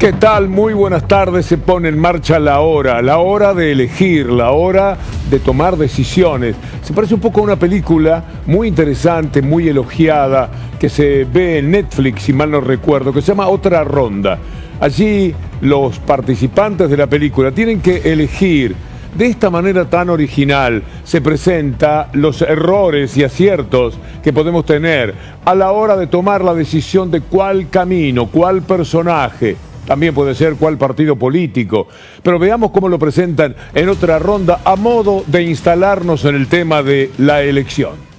¿Qué tal? Muy buenas tardes. Se pone en marcha la hora de elegir, la hora de tomar decisiones. Se parece un poco a una película muy interesante, muy elogiada, que se ve en Netflix, si mal no recuerdo, que se llama Otra Ronda. Allí los participantes de la película tienen que elegir. De esta manera tan original se presenta los errores y aciertos que podemos tener a la hora de tomar la decisión de cuál camino, cuál personaje, también puede ser cuál partido político. Pero veamos cómo lo presentan en Otra Ronda a modo de instalarnos en el tema de la elección.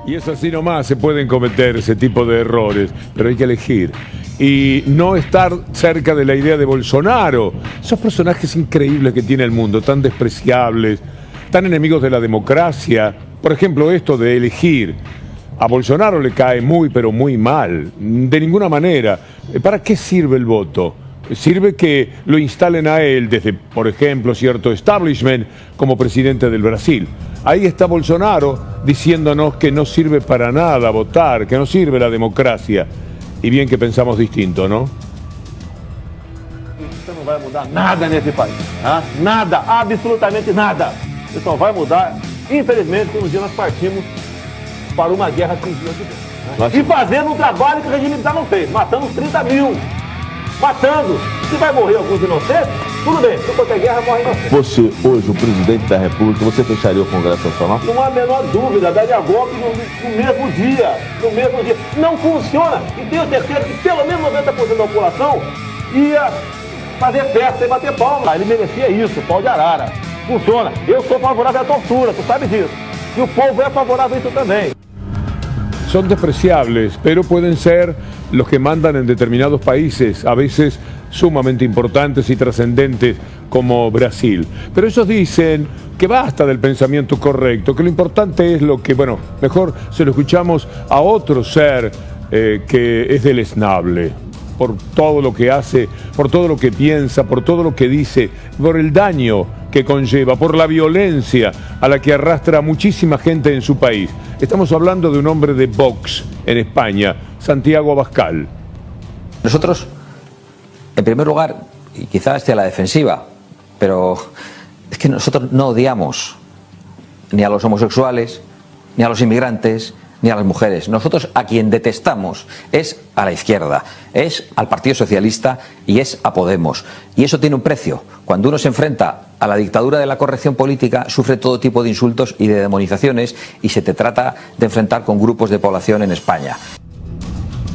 Y es así nomás, se pueden cometer ese tipo de errores, pero hay que elegir. Y no estar cerca de la idea de Bolsonaro. Esos personajes increíbles que tiene el mundo, tan despreciables, tan enemigos de la democracia. Por ejemplo, esto de elegir. A Bolsonaro le cae muy, pero muy mal. De ninguna manera. ¿Para qué sirve el voto? Sirve que lo instalen a él desde, por ejemplo, cierto establishment como presidente del Brasil. Ahí está Bolsonaro diciéndonos que no sirve para nada votar, que no sirve la democracia. Y bien que pensamos distinto, ¿no? Isso não vai mudar nada nesse país, tá? Nada, absolutamente nada. Isso só vai mudar, infelizmente, quando um dia nós partimos para uma guerra civil aqui dentro. E fazendo um trabalho que o regime militar não fez, matando uns 30 mil. Matando. Se vai morrer alguns inocentes, tudo bem. Se for ter guerra, morre inocente. Você, hoje, o presidente da República, você fecharia o Congresso Nacional? Não há a menor dúvida, daria golpe no mesmo dia. No mesmo dia. Não funciona. E tenho certeza que pelo menos 90% da população ia fazer festa e bater palma. Ele merecia isso, pau de arara. Funciona. Eu sou favorável à tortura, tu sabe disso. E o povo é favorável a isso também. Son despreciables, pero pueden ser los que mandan en determinados países, a veces sumamente importantes y trascendentes como Brasil. Pero ellos dicen que basta del pensamiento correcto, que lo importante es lo que, bueno, mejor se lo escuchamos a otro ser que es deleznable por todo lo que hace, por todo lo que piensa, por todo lo que dice, por el daño que conlleva, por la violencia a la que arrastra a muchísima gente en su país. Estamos hablando de un hombre de Vox en España, Santiago Abascal. Nosotros, en primer lugar, y quizás esté a la defensiva, pero es que nosotros no odiamos ni a los homosexuales, ni a los inmigrantes, ni a las mujeres. Nosotros a quien detestamos es a la izquierda, es al Partido Socialista y es a Podemos. Y eso tiene un precio. Cuando uno se enfrenta a la dictadura de la corrección política, sufre todo tipo de insultos y de demonizaciones y se te trata de enfrentar con grupos de población en España.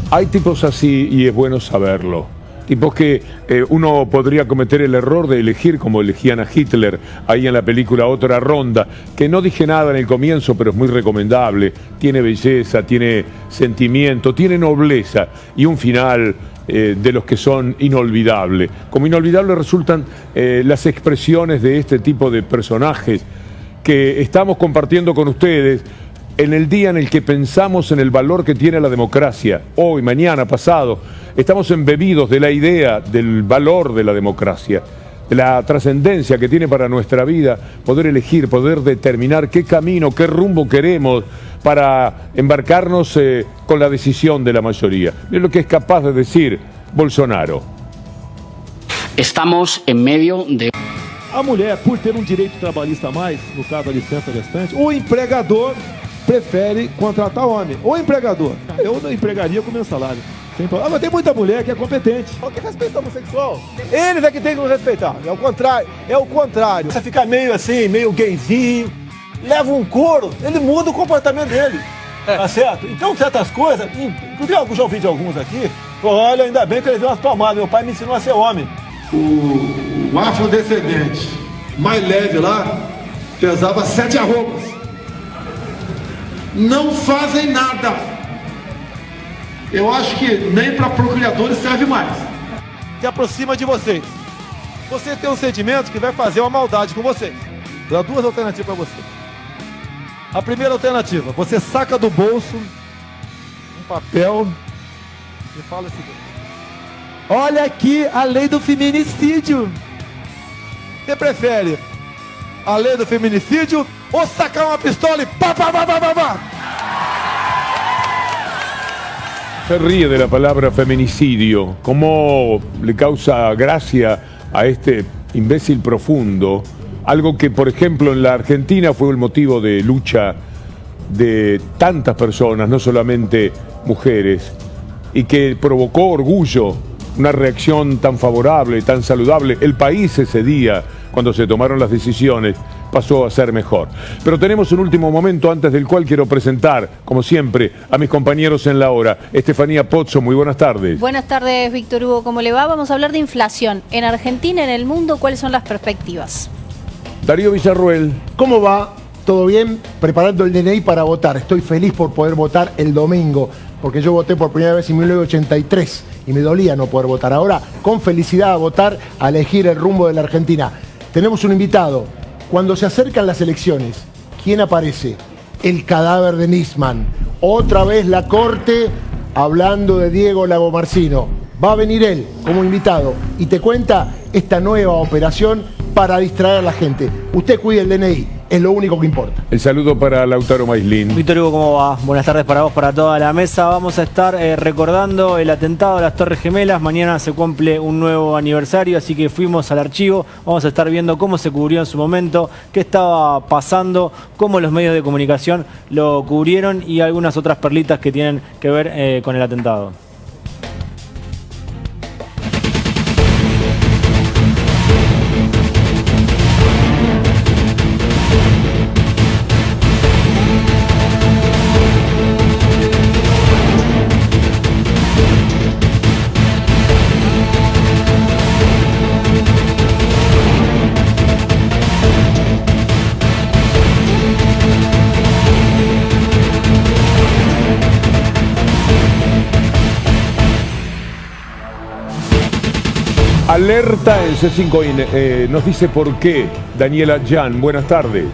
Hay tipos así y es bueno saberlo. Tipos que uno podría cometer el error de elegir como elegían a Hitler ahí en la película Otra Ronda, que no dije nada en el comienzo, pero es muy recomendable. Tiene belleza, tiene sentimiento, tiene nobleza y un final de los que son inolvidables. Como inolvidables resultan las expresiones de este tipo de personajes que estamos compartiendo con ustedes en el día en el que pensamos en el valor que tiene la democracia, hoy, mañana, pasado. Estamos embebidos de la idea del valor de la democracia, de la trascendencia que tiene para nuestra vida, poder elegir, poder determinar qué camino, qué rumbo queremos para embarcarnos con la decisión de la mayoría. Es lo que es capaz de decir Bolsonaro. Estamos en medio de... A mulher, por ter direito trabalhista a mais, no caso da licença gestante, o empregador prefere contratar homem. O empregador. Eu não empregaria com meu salário. Mas tem muita mulher que é competente. Que respeita o homossexual. Eles é que tem que respeitar. É o contrário. É o contrário. Você fica meio assim, meio gayzinho, leva um couro, ele muda o comportamento dele. Tá certo? Então, certas coisas, inclusive eu já ouvi de alguns aqui, olha, ainda bem que ele deu umas palmadas, meu pai me ensinou a ser homem. O afrodescendente mais leve lá pesava 7 arrobas. Não fazem nada. Eu acho que nem para procriadores serve mais. Se aproxima de vocês. Você tem um sentimento que vai fazer uma maldade com vocês. Vou dar 2 alternativas para você. A primeira alternativa, você saca do bolso um papel e fala assim: olha aqui a lei do feminicídio. Você prefere a lei do feminicídio ou sacar uma pistola e pá, pá, pá, pá, pá, pá? Se ríe de la palabra feminicidio. ¿Cómo le causa gracia a este imbécil profundo? Algo que, por ejemplo, en la Argentina fue el motivo de lucha de tantas personas, no solamente mujeres, y que provocó orgullo, una reacción tan favorable, tan saludable. El país ese día, cuando se tomaron las decisiones, pasó a ser mejor. Pero tenemos un último momento antes del cual quiero presentar, como siempre, a mis compañeros en la hora. Estefanía Pozzo, muy buenas tardes. Buenas tardes, Víctor Hugo, ¿cómo le va? Vamos a hablar de inflación. En Argentina, en el mundo, ¿cuáles son las perspectivas? Darío Villarruel. ¿Cómo va? ¿Todo bien? Preparando el DNI para votar. Estoy feliz por poder votar el domingo, porque yo voté por primera vez en 1983 y me dolía no poder votar. Ahora, con felicidad a votar, a elegir el rumbo de la Argentina. Tenemos un invitado. Cuando se acercan las elecciones, ¿quién aparece? El cadáver de Nisman. Otra vez la corte hablando de Diego Lagomarsino. Va a venir él como invitado y te cuenta esta nueva operación para distraer a la gente. Usted cuide el DNI, es lo único que importa. El saludo para Lautaro Maislin. Víctor Hugo, ¿cómo va? Buenas tardes para vos, para toda la mesa. Vamos a estar recordando el atentado a las Torres Gemelas. Mañana se cumple un nuevo aniversario, así que fuimos al archivo. Vamos a estar viendo cómo se cubrió en su momento, qué estaba pasando, cómo los medios de comunicación lo cubrieron y algunas otras perlitas que tienen que ver con el atentado. Alerta en C5N. Nos dice por qué. Daniela Jan, buenas tardes.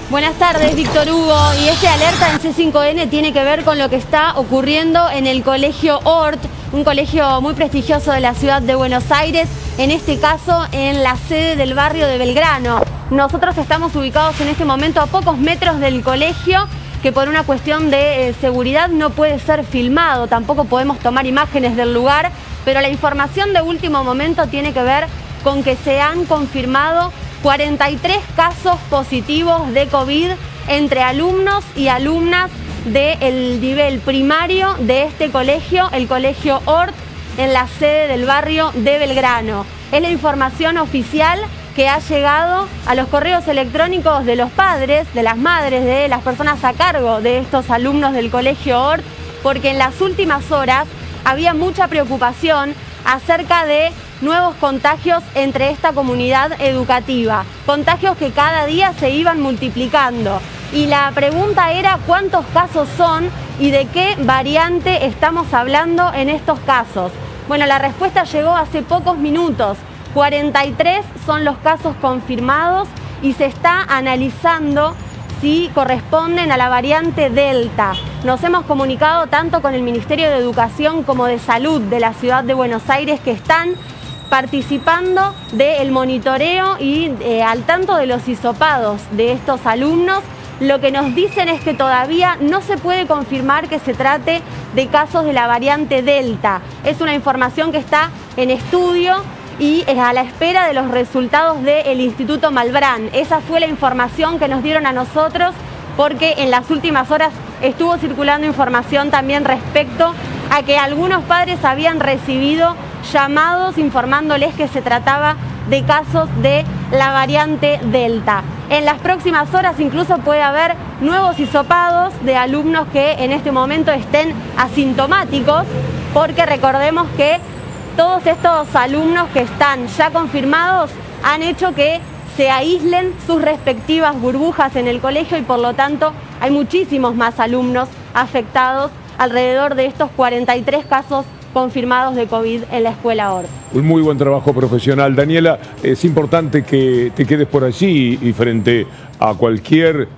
Buenas tardes, Víctor Hugo. Y este alerta en C5N tiene que ver con lo que está ocurriendo en el Colegio Hort, un colegio muy prestigioso de la ciudad de Buenos Aires, en este caso en la sede del barrio de Belgrano. Nosotros estamos ubicados en este momento a pocos metros del colegio, que por una cuestión de seguridad no puede ser filmado, tampoco podemos tomar imágenes del lugar, pero la información de último momento tiene que ver con que se han confirmado 43 casos positivos de COVID entre alumnos y alumnas del nivel primario de este colegio, el Colegio Hort, en la sede del barrio de Belgrano. Es la información oficial que ha llegado a los correos electrónicos de los padres, de las madres, de las personas a cargo de estos alumnos del Colegio Hort, porque en las últimas horas había mucha preocupación acerca de nuevos contagios entre esta comunidad educativa, contagios que cada día se iban multiplicando. Y la pregunta era cuántos casos son y de qué variante estamos hablando en estos casos. Bueno, la respuesta llegó hace pocos minutos. 43 son los casos confirmados y se está analizando si corresponden a la variante Delta. Nos hemos comunicado tanto con el Ministerio de Educación como de Salud de la ciudad de Buenos Aires, que están participando del monitoreo y al tanto de los hisopados de estos alumnos. Lo que nos dicen es que todavía no se puede confirmar que se trate de casos de la variante Delta. Es una información que está en estudio y a la espera de los resultados del Instituto Malbrán. Esa fue la información que nos dieron a nosotros, porque en las últimas horas estuvo circulando información también respecto a que algunos padres habían recibido llamados informándoles que se trataba de casos de la variante Delta. En las próximas horas incluso puede haber nuevos hisopados de alumnos que en este momento estén asintomáticos, porque recordemos que todos estos alumnos que están ya confirmados han hecho que se aíslen sus respectivas burbujas en el colegio y por lo tanto hay muchísimos más alumnos afectados, alrededor de estos 43 casos confirmados de COVID en la escuela Hort. Un muy buen trabajo profesional. Daniela, es importante que te quedes por allí y frente a cualquier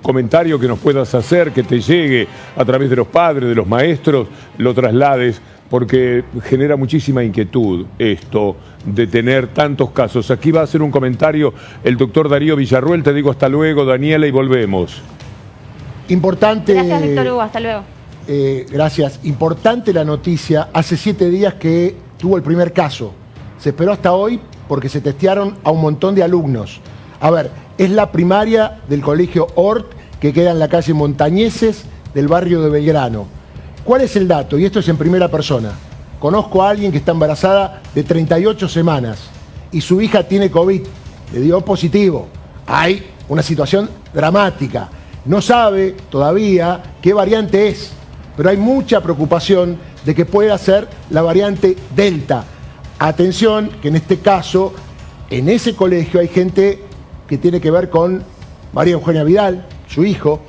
comentario que nos puedas hacer, que te llegue a través de los padres, de los maestros, lo traslades, porque genera muchísima inquietud esto de tener tantos casos. Aquí va a hacer un comentario el doctor Darío Villarruel. Te digo hasta luego, Daniela, y volvemos. Importante. Gracias, Víctor Hugo. Hasta luego. Gracias. Importante la noticia. Hace 7 días que tuvo el primer caso. Se esperó hasta hoy porque se testearon a un montón de alumnos. A ver, es la primaria del colegio Hort, que queda en la calle Montañeses del barrio de Belgrano. ¿Cuál es el dato? Y esto es en primera persona. Conozco a alguien que está embarazada de 38 semanas y su hija tiene COVID. Le dio positivo. Hay una situación dramática. No sabe todavía qué variante es, pero hay mucha preocupación de que pueda ser la variante Delta. Atención, que en este caso, en ese colegio hay gente que tiene que ver con María Eugenia Vidal, su hijo,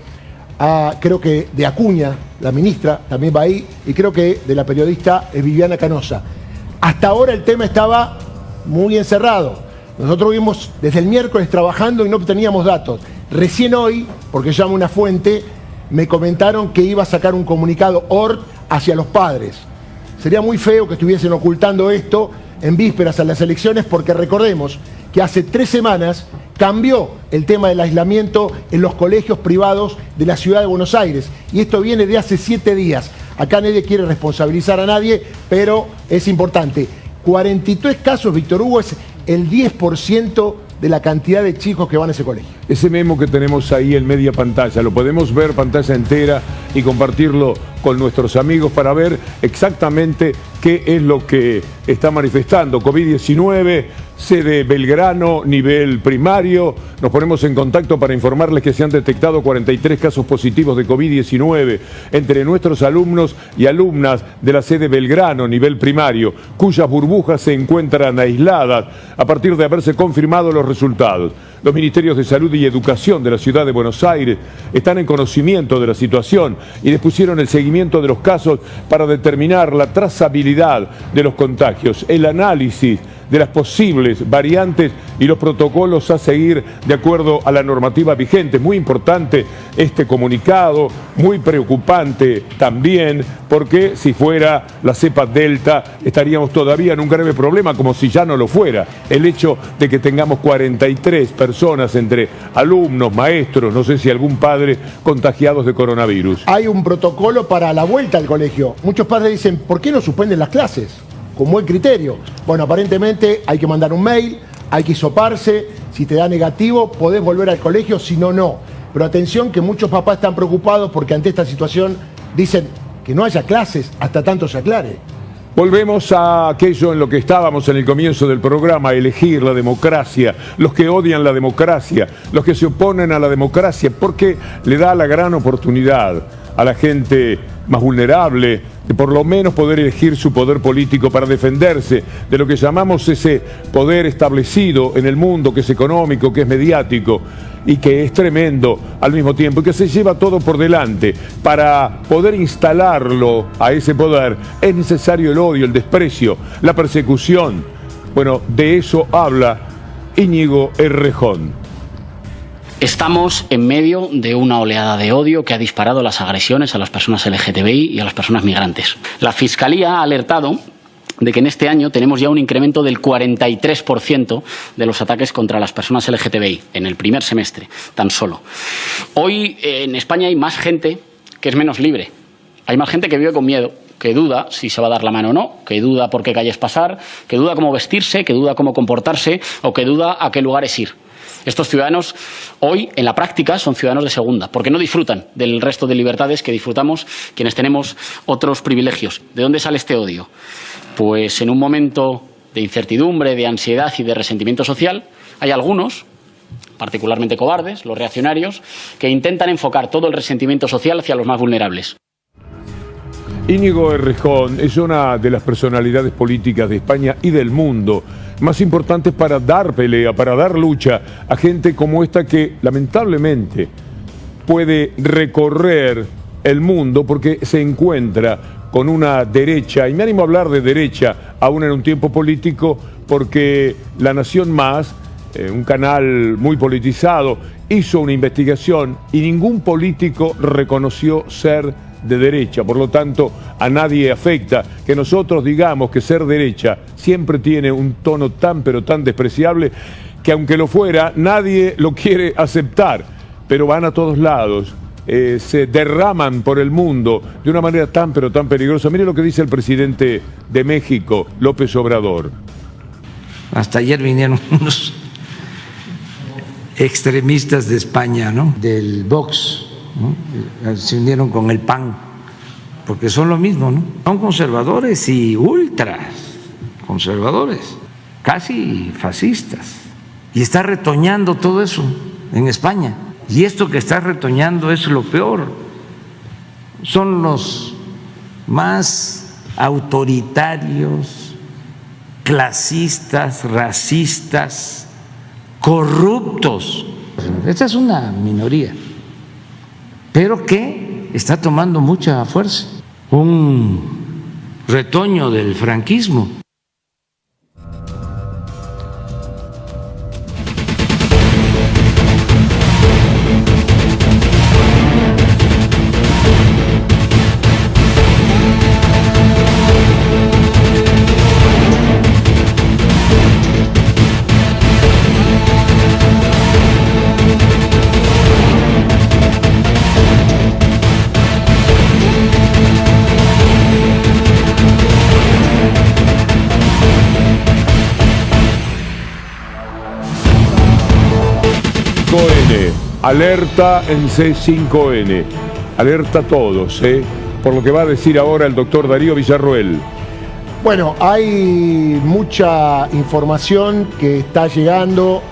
creo que de Acuña, la ministra, también va ahí, y creo que de la periodista Viviana Canosa. Hasta ahora el tema estaba muy encerrado. Nosotros vimos desde el miércoles trabajando y no obteníamos datos. Recién hoy, porque llamo una fuente, me comentaron que iba a sacar un comunicado Hort hacia los padres. Sería muy feo que estuviesen ocultando esto en vísperas a las elecciones, porque recordemos que hace 3 semanas cambió el tema del aislamiento en los colegios privados de la ciudad de Buenos Aires. Y esto viene de hace 7 días. Acá nadie quiere responsabilizar a nadie, pero es importante. 43 casos, Víctor Hugo, es el 10% de la cantidad de chicos que van a ese colegio. Ese memo que tenemos ahí en media pantalla, lo podemos ver pantalla entera y compartirlo con nuestros amigos para ver exactamente qué es lo que está manifestando. COVID-19, sede Belgrano, nivel primario. Nos ponemos en contacto para informarles que se han detectado 43 casos positivos de COVID-19 entre nuestros alumnos y alumnas de la sede Belgrano, nivel primario, cuyas burbujas se encuentran aisladas a partir de haberse confirmado los resultados. Los ministerios de Salud y Educación de la Ciudad de Buenos Aires están en conocimiento de la situación y dispusieron el seguimiento de los casos para determinar la trazabilidad de los contagios, el análisis de las posibles variantes y los protocolos a seguir de acuerdo a la normativa vigente. Muy importante este comunicado, muy preocupante también, porque si fuera la cepa Delta estaríamos todavía en un grave problema, como si ya no lo fuera. El hecho de que tengamos 43 personas entre alumnos, maestros, no sé si algún padre, contagiados de coronavirus. Hay un protocolo para la vuelta al colegio. Muchos padres dicen, ¿por qué no suspenden las clases? Con buen criterio. Bueno, aparentemente hay que mandar un mail, hay que hisoparse, si te da negativo podés volver al colegio, si no, no. Pero atención, que muchos papás están preocupados porque ante esta situación dicen que no haya clases hasta tanto se aclare. Volvemos a aquello en lo que estábamos en el comienzo del programa, elegir la democracia, los que odian la democracia, los que se oponen a la democracia, porque le da la gran oportunidad a la gente más vulnerable de por lo menos poder elegir su poder político para defenderse de lo que llamamos ese poder establecido en el mundo, que es económico, que es mediático y que es tremendo al mismo tiempo y que se lleva todo por delante. Para poder instalarlo a ese poder es necesario el odio, el desprecio, la persecución. Bueno, de eso habla Íñigo Errejón. Estamos en medio de una oleada de odio que ha disparado las agresiones a las personas LGTBI y a las personas migrantes. La Fiscalía ha alertado de que en este año tenemos ya un incremento del 43% de los ataques contra las personas LGTBI, en el primer semestre, tan solo. Hoy en España hay más gente que es menos libre. Hay más gente que vive con miedo, que duda si se va a dar la mano o no, que duda por qué calles pasar, que duda cómo vestirse, que duda cómo comportarse o que duda a qué lugares ir. Estos ciudadanos hoy, en la práctica, son ciudadanos de segunda, porque no disfrutan del resto de libertades que disfrutamos quienes tenemos otros privilegios. ¿De dónde sale este odio? Pues en un momento de incertidumbre, de ansiedad y de resentimiento social, hay algunos, particularmente cobardes, los reaccionarios, que intentan enfocar todo el resentimiento social hacia los más vulnerables. Íñigo Errejón es una de las personalidades políticas de España y del mundo más importantes para dar pelea, para dar lucha a gente como esta que lamentablemente puede recorrer el mundo porque se encuentra con una derecha, y me animo a hablar de derecha aún en un tiempo político, porque La Nación Más, un canal muy politizado, hizo una investigación y ningún político reconoció ser de derecha. Por lo tanto, a nadie afecta que nosotros digamos que ser derecha siempre tiene un tono tan pero tan despreciable que aunque lo fuera, nadie lo quiere aceptar, pero van a todos lados. Se derraman por el mundo de una manera tan pero tan peligrosa. Mire lo que dice el presidente de México, López Obrador. Hasta ayer vinieron unos extremistas de España, ¿no? Del Vox, ¿no? Se unieron con el PAN, porque son lo mismo, ¿no? Son conservadores y ultras conservadores, casi fascistas. Y está retoñando todo eso en España. Y esto que está retoñando es lo peor. Son los más autoritarios, clasistas, racistas, corruptos. Esta es una minoría, pero que está tomando mucha fuerza. Un retoño del franquismo. Alerta en C5N, alerta a todos, por lo que va a decir ahora el doctor Darío Villarroel. Bueno, hay mucha información que está llegando,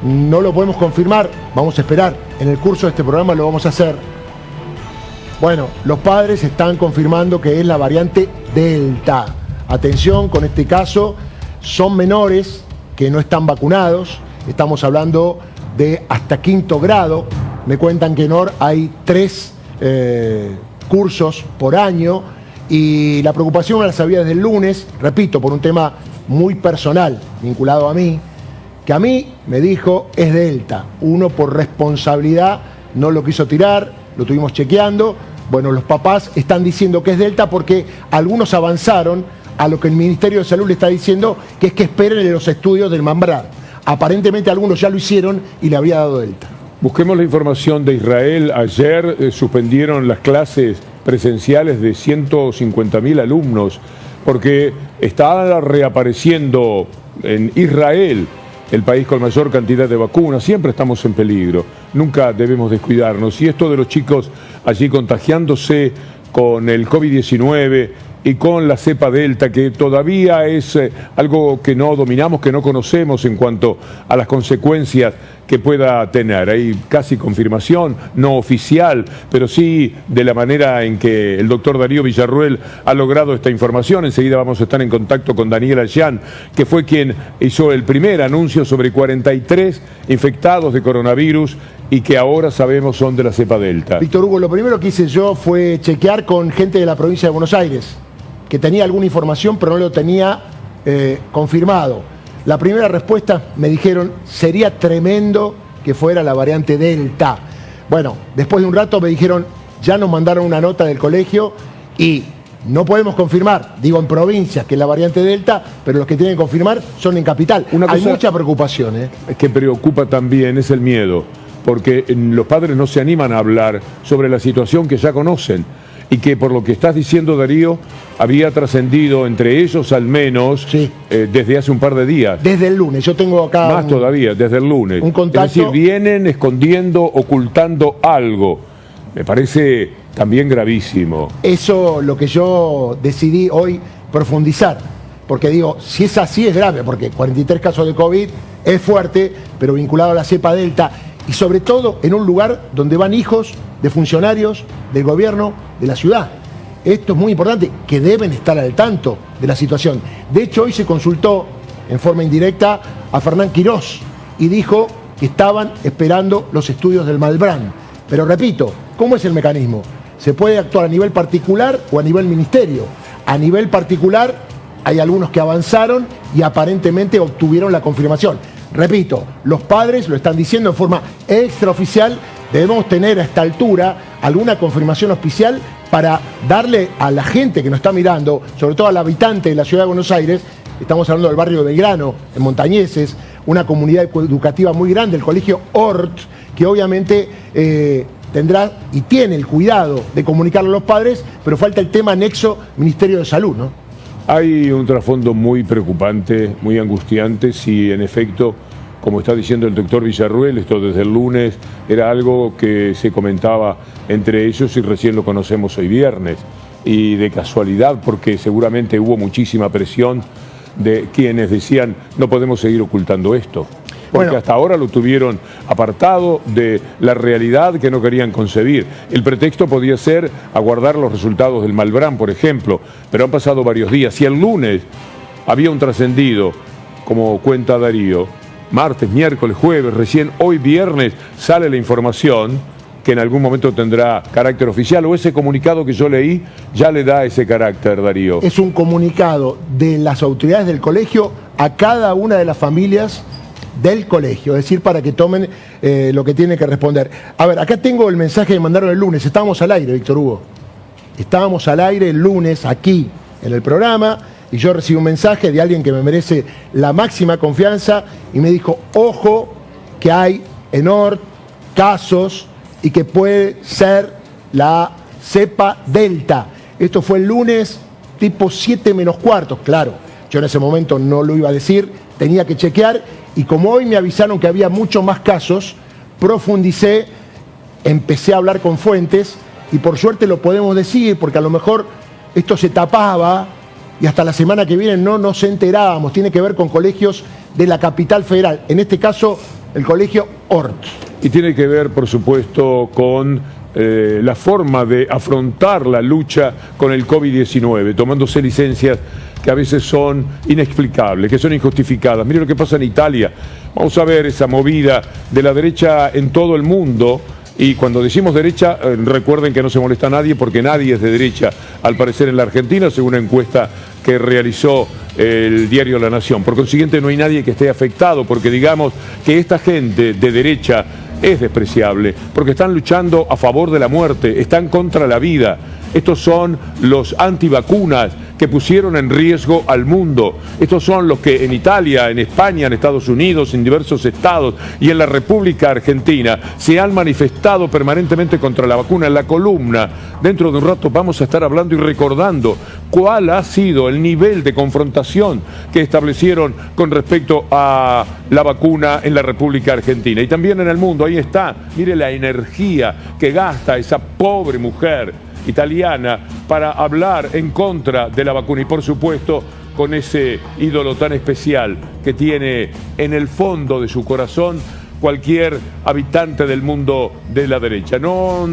no lo podemos confirmar, vamos a esperar, en el curso de este programa lo vamos a hacer. Bueno, los padres están confirmando que es la variante Delta. Atención con este caso, son menores que no están vacunados, estamos hablando de hasta 5º grado. Me cuentan que en OR hay 3 cursos por año y la preocupación la sabía desde el lunes, repito, por un tema muy personal vinculado a mí, que a mí me dijo es Delta. Uno por responsabilidad no lo quiso tirar, lo tuvimos chequeando. Bueno, los papás están diciendo que es Delta porque algunos avanzaron a lo que el Ministerio de Salud le está diciendo, que es que esperen en los estudios del Mambrar. Aparentemente algunos ya lo hicieron y le había dado Delta. Busquemos la información de Israel. Ayer suspendieron las clases presenciales de 150.000 alumnos porque está reapareciendo en Israel, el país con mayor cantidad de vacunas. Siempre estamos en peligro, nunca debemos descuidarnos. Y esto de los chicos allí contagiándose con el COVID-19 y con la cepa Delta, que todavía es algo que no dominamos, que no conocemos en cuanto a las consecuencias que pueda tener. Hay casi confirmación, no oficial, pero sí de la manera en que el doctor Darío Villarroel ha logrado esta información. Enseguida vamos a estar en contacto con Daniel Ayán, que fue quien hizo el primer anuncio sobre 43 infectados de coronavirus y que ahora sabemos son de la cepa Delta. Víctor Hugo, lo primero que hice yo fue chequear con gente de la provincia de Buenos Aires, que tenía alguna información pero no lo tenía confirmado. La primera respuesta me dijeron, sería tremendo que fuera la variante Delta. Bueno, después de un rato me dijeron, ya nos mandaron una nota del colegio y no podemos confirmar, digo en provincias, que es la variante Delta, pero los que tienen que confirmar son en capital. Hay mucha preocupación. Que preocupa también es el miedo, porque los padres no se animan a hablar sobre la situación que ya conocen. Y que por lo que estás diciendo, Darío, había trascendido entre ellos al menos desde hace un par de días. Desde el lunes, yo tengo acá... Más todavía, desde el lunes. Un contacto... Es decir, vienen escondiendo, ocultando algo. Me parece también gravísimo. Eso lo que yo decidí hoy profundizar. porque digo, si es así es grave, porque 43 casos de COVID es fuerte, pero vinculado a la cepa Delta, y sobre todo en un lugar donde van hijos de funcionarios del gobierno de la ciudad. Esto es muy importante, que deben estar al tanto de la situación. De hecho, hoy se consultó en forma indirecta a Fernán Quirós y dijo que estaban esperando los estudios del Malbrán. Pero repito, ¿cómo es el mecanismo? Se puede actuar a nivel particular o a nivel ministerio. A nivel particular hay algunos que avanzaron y aparentemente obtuvieron la confirmación. Repito, los padres lo están diciendo en forma extraoficial, debemos tener a esta altura alguna confirmación oficial para darle a la gente que nos está mirando, sobre todo al habitante de la ciudad de Buenos Aires, estamos hablando del barrio Belgrano, en Montañeses, una comunidad educativa muy grande, el colegio Hort, que obviamente tendrá y tiene el cuidado de comunicarlo a los padres, pero falta el tema anexo Ministerio de Salud, ¿no? Hay un trasfondo muy preocupante, muy angustiante, si en efecto, como está diciendo el doctor Villarruel, esto desde el lunes era algo que se comentaba entre ellos y recién lo conocemos hoy viernes. Y de casualidad, porque seguramente hubo muchísima presión de quienes decían no podemos seguir ocultando esto. Porque hasta ahora lo tuvieron apartado de la realidad que no querían concebir. El pretexto podía ser aguardar los resultados del Malbrán, por ejemplo, pero han pasado varios días. Si el lunes había un trascendido, como cuenta Darío, martes, miércoles, jueves, recién hoy viernes sale la información que en algún momento tendrá carácter oficial, o ese comunicado que yo leí ya le da ese carácter, Darío. Es un comunicado de las autoridades del colegio a cada una de las familias del colegio, es decir, para que tomen lo que tiene que responder. A ver, acá tengo el mensaje que mandaron el lunes, estábamos al aire, Víctor Hugo. Estábamos al aire el lunes aquí en el programa y yo recibí un mensaje de alguien que me merece la máxima confianza y me dijo, ojo, que hay en Hort casos y que puede ser la cepa Delta. Esto fue el lunes tipo 7 menos cuarto, claro, yo en ese momento no lo iba a decir, tenía que chequear y como hoy me avisaron que había muchos más casos, profundicé, empecé a hablar con fuentes y por suerte lo podemos decir porque a lo mejor esto se tapaba y hasta la semana que viene no nos enterábamos, tiene que ver con colegios de la capital federal, en este caso el colegio Hort. Y tiene que ver, por supuesto, con la forma de afrontar la lucha con el COVID-19, tomándose licencias que a veces son inexplicables, que son injustificadas. Mire lo que pasa en Italia. Vamos a ver esa movida de la derecha en todo el mundo. Y cuando decimos derecha, recuerden que no se molesta a nadie porque nadie es de derecha, al parecer en la Argentina, según una encuesta que realizó el diario La Nación. Por consiguiente, no hay nadie que esté afectado, porque digamos que esta gente de derecha es despreciable, porque están luchando a favor de la muerte, están contra la vida. Estos son los antivacunas que pusieron en riesgo al mundo. Estos son los que en Italia, en España, en Estados Unidos, en diversos estados y en la República Argentina se han manifestado permanentemente contra la vacuna. En la columna, dentro de un rato vamos a estar hablando y recordando cuál ha sido el nivel de confrontación que establecieron con respecto a la vacuna en la República Argentina y también en el mundo. Ahí está, mire la energía que gasta esa pobre mujer italiana para hablar en contra de la vacuna y por supuesto con ese ídolo tan especial que tiene en el fondo de su corazón cualquier habitante del mundo de la derecha. No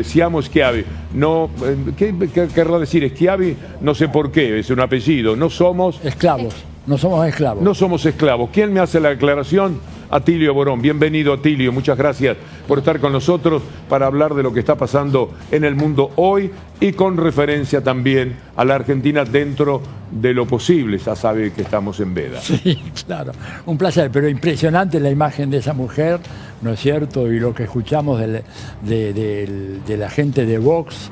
siamo Schiavi, no, ¿qué querrá decir Schiavi? No sé por qué, es un apellido, no somos esclavos, no somos esclavos. No somos esclavos. ¿Quién me hace la aclaración? Atilio Borón. Bienvenido, Atilio. Muchas gracias por estar con nosotros para hablar de lo que está pasando en el mundo hoy y con referencia también a la Argentina dentro de lo posible. Ya sabe que estamos en veda. Sí, claro. Un placer, pero impresionante la imagen de esa mujer, ¿no es cierto? Y lo que escuchamos de la gente de Vox.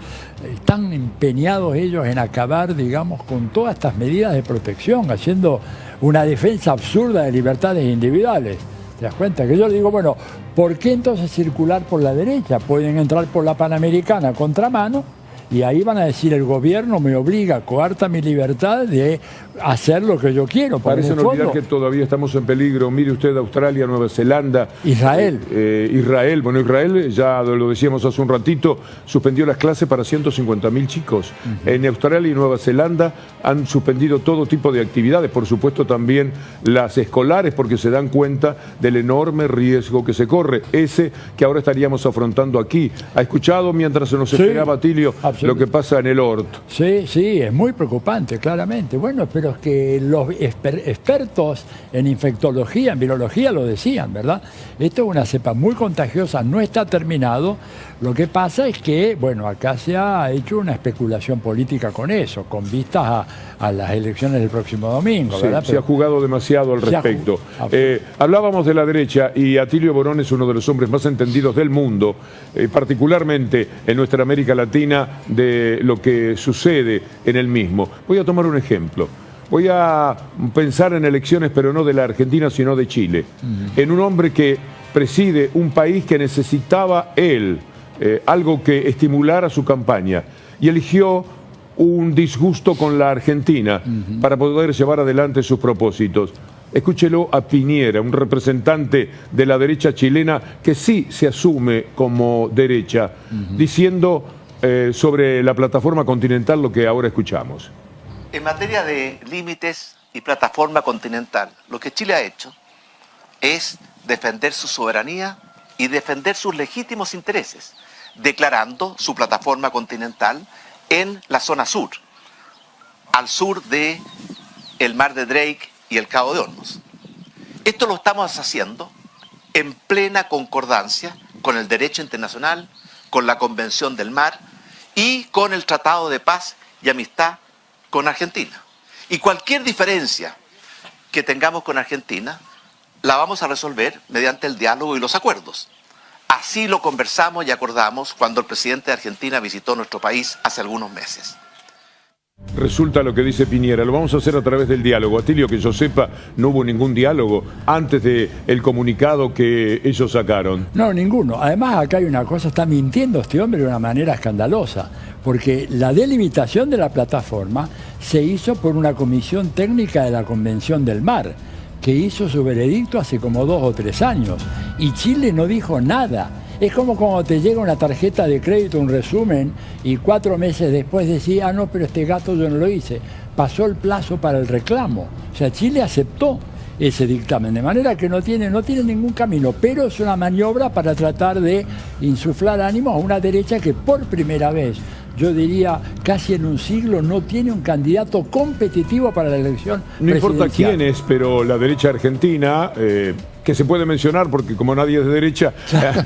Están empeñados ellos en acabar, digamos, con todas estas medidas de protección, haciendo una defensa absurda de libertades individuales. ¿Te das cuenta? Que yo digo, bueno, ¿por qué entonces circular por la derecha? Pueden entrar por la Panamericana contramano y ahí van a decir el gobierno me obliga, coarta mi libertad de hacer lo que yo quiero. Parece no olvidar que todavía estamos en peligro. Mire usted, Australia, Nueva Zelanda, Israel. Israel. Bueno, Israel, ya lo decíamos hace un ratito, suspendió las clases para 150.000 chicos. En Australia y Nueva Zelanda han suspendido todo tipo de actividades, por supuesto también las escolares, porque se dan cuenta del enorme riesgo que se corre, ese que ahora estaríamos afrontando aquí. ¿Ha escuchado mientras se nos esperaba, Tilio, lo que pasa en el Ort? Sí, sí, es muy preocupante, claramente. Bueno, pero es que los expertos en infectología, en virología lo decían, ¿verdad? Esto es una cepa muy contagiosa, no está terminado. Lo que pasa es que, bueno, acá se ha hecho una especulación política con eso, con vistas a las elecciones del próximo domingo, ¿verdad? Sí, se ha jugado demasiado al respecto. Hablábamos de la derecha y Atilio Borón es uno de los hombres más entendidos del mundo, particularmente en nuestra América Latina, de lo que sucede en el mismo. Voy a tomar un ejemplo. Voy a pensar en elecciones, pero no de la Argentina, sino de Chile. En un hombre que preside un país que necesitaba él, algo que estimulara su campaña, y eligió un disgusto con la Argentina para poder llevar adelante sus propósitos. Escúchelo a Piñera, un representante de la derecha chilena que sí se asume como derecha, diciendo sobre la plataforma continental lo que ahora escuchamos. En materia de límites y plataforma continental, lo que Chile ha hecho es defender su soberanía y defender sus legítimos intereses, declarando su plataforma continental en la zona sur, al sur de el Mar de Drake y el Cabo de Hornos. Esto lo estamos haciendo en plena concordancia con el derecho internacional, con la Convención del Mar y con el Tratado de Paz y Amistad con Argentina. Y cualquier diferencia que tengamos con Argentina la vamos a resolver mediante el diálogo y los acuerdos. Así lo conversamos y acordamos cuando el presidente de Argentina visitó nuestro país hace algunos meses. Resulta lo que dice Piñera, lo vamos a hacer a través del diálogo. Atilio, que yo sepa, no hubo ningún diálogo antes del comunicado que ellos sacaron. No, ninguno. Además, acá hay una cosa, está mintiendo este hombre de una manera escandalosa, porque la delimitación de la plataforma se hizo por una comisión técnica de la Convención del Mar, que hizo su veredicto hace como 2 o 3 años, y Chile no dijo nada. Es como cuando te llega una tarjeta de crédito, un resumen, y 4 meses después decís, ah, no, pero este gasto yo no lo hice. Pasó el plazo para el reclamo. O sea, Chile aceptó ese dictamen, de manera que no tiene ningún camino, pero es una maniobra para tratar de insuflar ánimo a una derecha que por primera vez, yo diría casi en un siglo, no tiene un candidato competitivo para la elección presidencial. No importa quién es, pero la derecha argentina, que se puede mencionar porque como nadie es de derecha,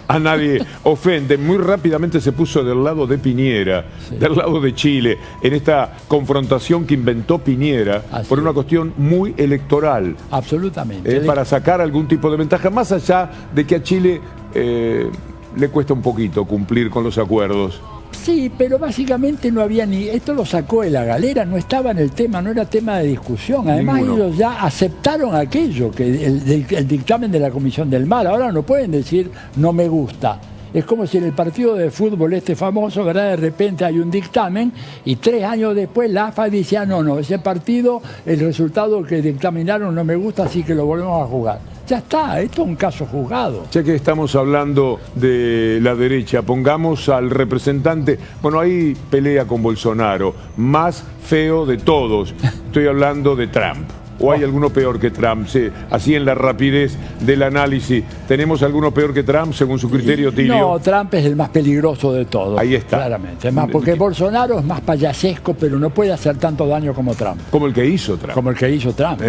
a nadie ofende, muy rápidamente se puso del lado de Piñera, del lado de Chile, en esta confrontación que inventó Piñera por una cuestión muy electoral. Absolutamente. Para sacar algún tipo de ventaja, más allá de que a Chile le cuesta un poquito cumplir con los acuerdos. Sí, pero básicamente no había ni... Esto lo sacó de la galera, no estaba en el tema, no era tema de discusión. Además, ellos ya aceptaron aquello, que el dictamen de la Comisión del Mar. Ahora no pueden decir, no me gusta. Es como si en el partido de fútbol este famoso, ¿verdad? De repente hay un dictamen y 3 años después la AFA dice, ah, no, ese partido, el resultado que dictaminaron no me gusta, así que lo volvemos a jugar. Ya está, esto es un caso juzgado. Ya que estamos hablando de la derecha, pongamos al representante, bueno, ahí pelea con Bolsonaro, más feo de todos. Estoy hablando de Trump. ¿O hay alguno peor que Trump? Sí, así en la rapidez del análisis, ¿tenemos alguno peor que Trump según su criterio, Tilio? No, Trump es el más peligroso de todos. Ahí está. Claramente. Es más, porque Bolsonaro es más payasesco, pero no puede hacer tanto daño como Trump. Como el que hizo Trump. Como el que hizo Trump.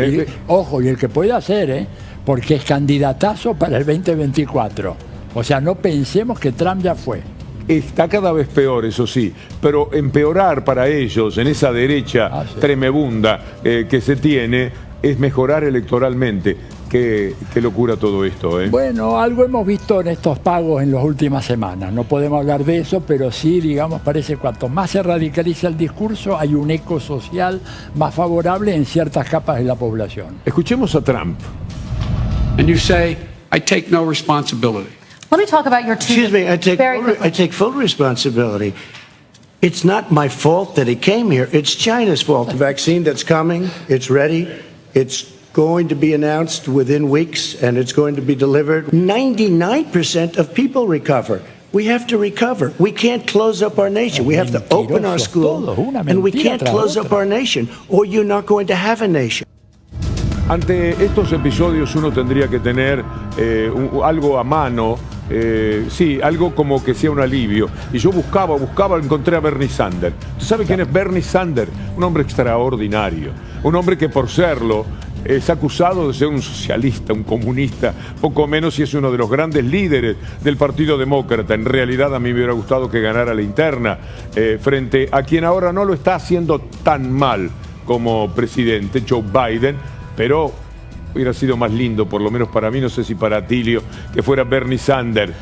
Ojo, y el que puede hacer, porque es candidatazo para el 2024. O sea, no pensemos que Trump ya fue. Está cada vez peor, eso sí, pero empeorar para ellos en esa derecha tremebunda que se tiene es mejorar electoralmente. Qué locura todo esto, ¿eh? Bueno, algo hemos visto en estos pagos en las últimas semanas. No podemos hablar de eso, pero sí, digamos, parece que cuanto más se radicaliza el discurso, hay un eco social más favorable en ciertas capas de la población. Escuchemos a Trump. And you say, I take no responsibility. Let me talk about your two. Excuse me, I take full responsibility. It's not my fault that he came here. It's China's fault. The vaccine that's coming, it's ready. It's going to be announced within weeks, and it's going to be delivered. 99% of people recover. We have to recover. We can't close up our nation. We have to open our school, and we can't close up our nation, or you're not going to have a nation. Ante estos episodios uno tendría que tener algo a mano, sí, algo como que sea un alivio. Y yo buscaba, encontré a Bernie Sanders. ¿Usted sabe quién es Bernie Sanders? Un hombre extraordinario, un hombre que por serlo es acusado de ser un socialista, un comunista, poco menos, y es uno de los grandes líderes del Partido Demócrata. En realidad a mí me hubiera gustado que ganara la interna frente a quien ahora no lo está haciendo tan mal como presidente, Joe Biden, pero hubiera sido más lindo, por lo menos para mí, no sé si para Atilio, que fuera Bernie Sanders.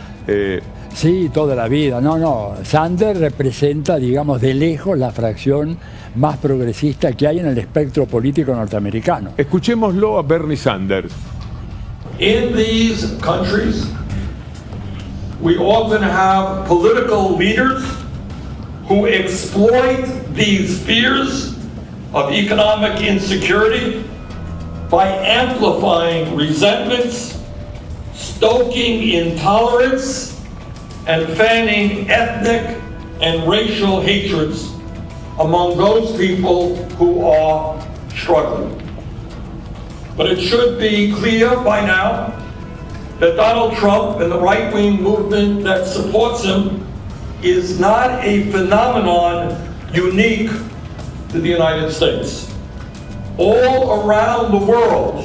Sí, toda la vida. No. Sanders representa, digamos, de lejos la fracción más progresista que hay en el espectro político norteamericano. Escuchémoslo a Bernie Sanders. In these countries, we often have political leaders who exploit these fears of economic insecurity by amplifying resentments, stoking intolerance, and fanning ethnic and racial hatreds among those people who are struggling. But it should be clear by now that Donald Trump and the right-wing movement that supports him is not a phenomenon unique to the United States. All around the world,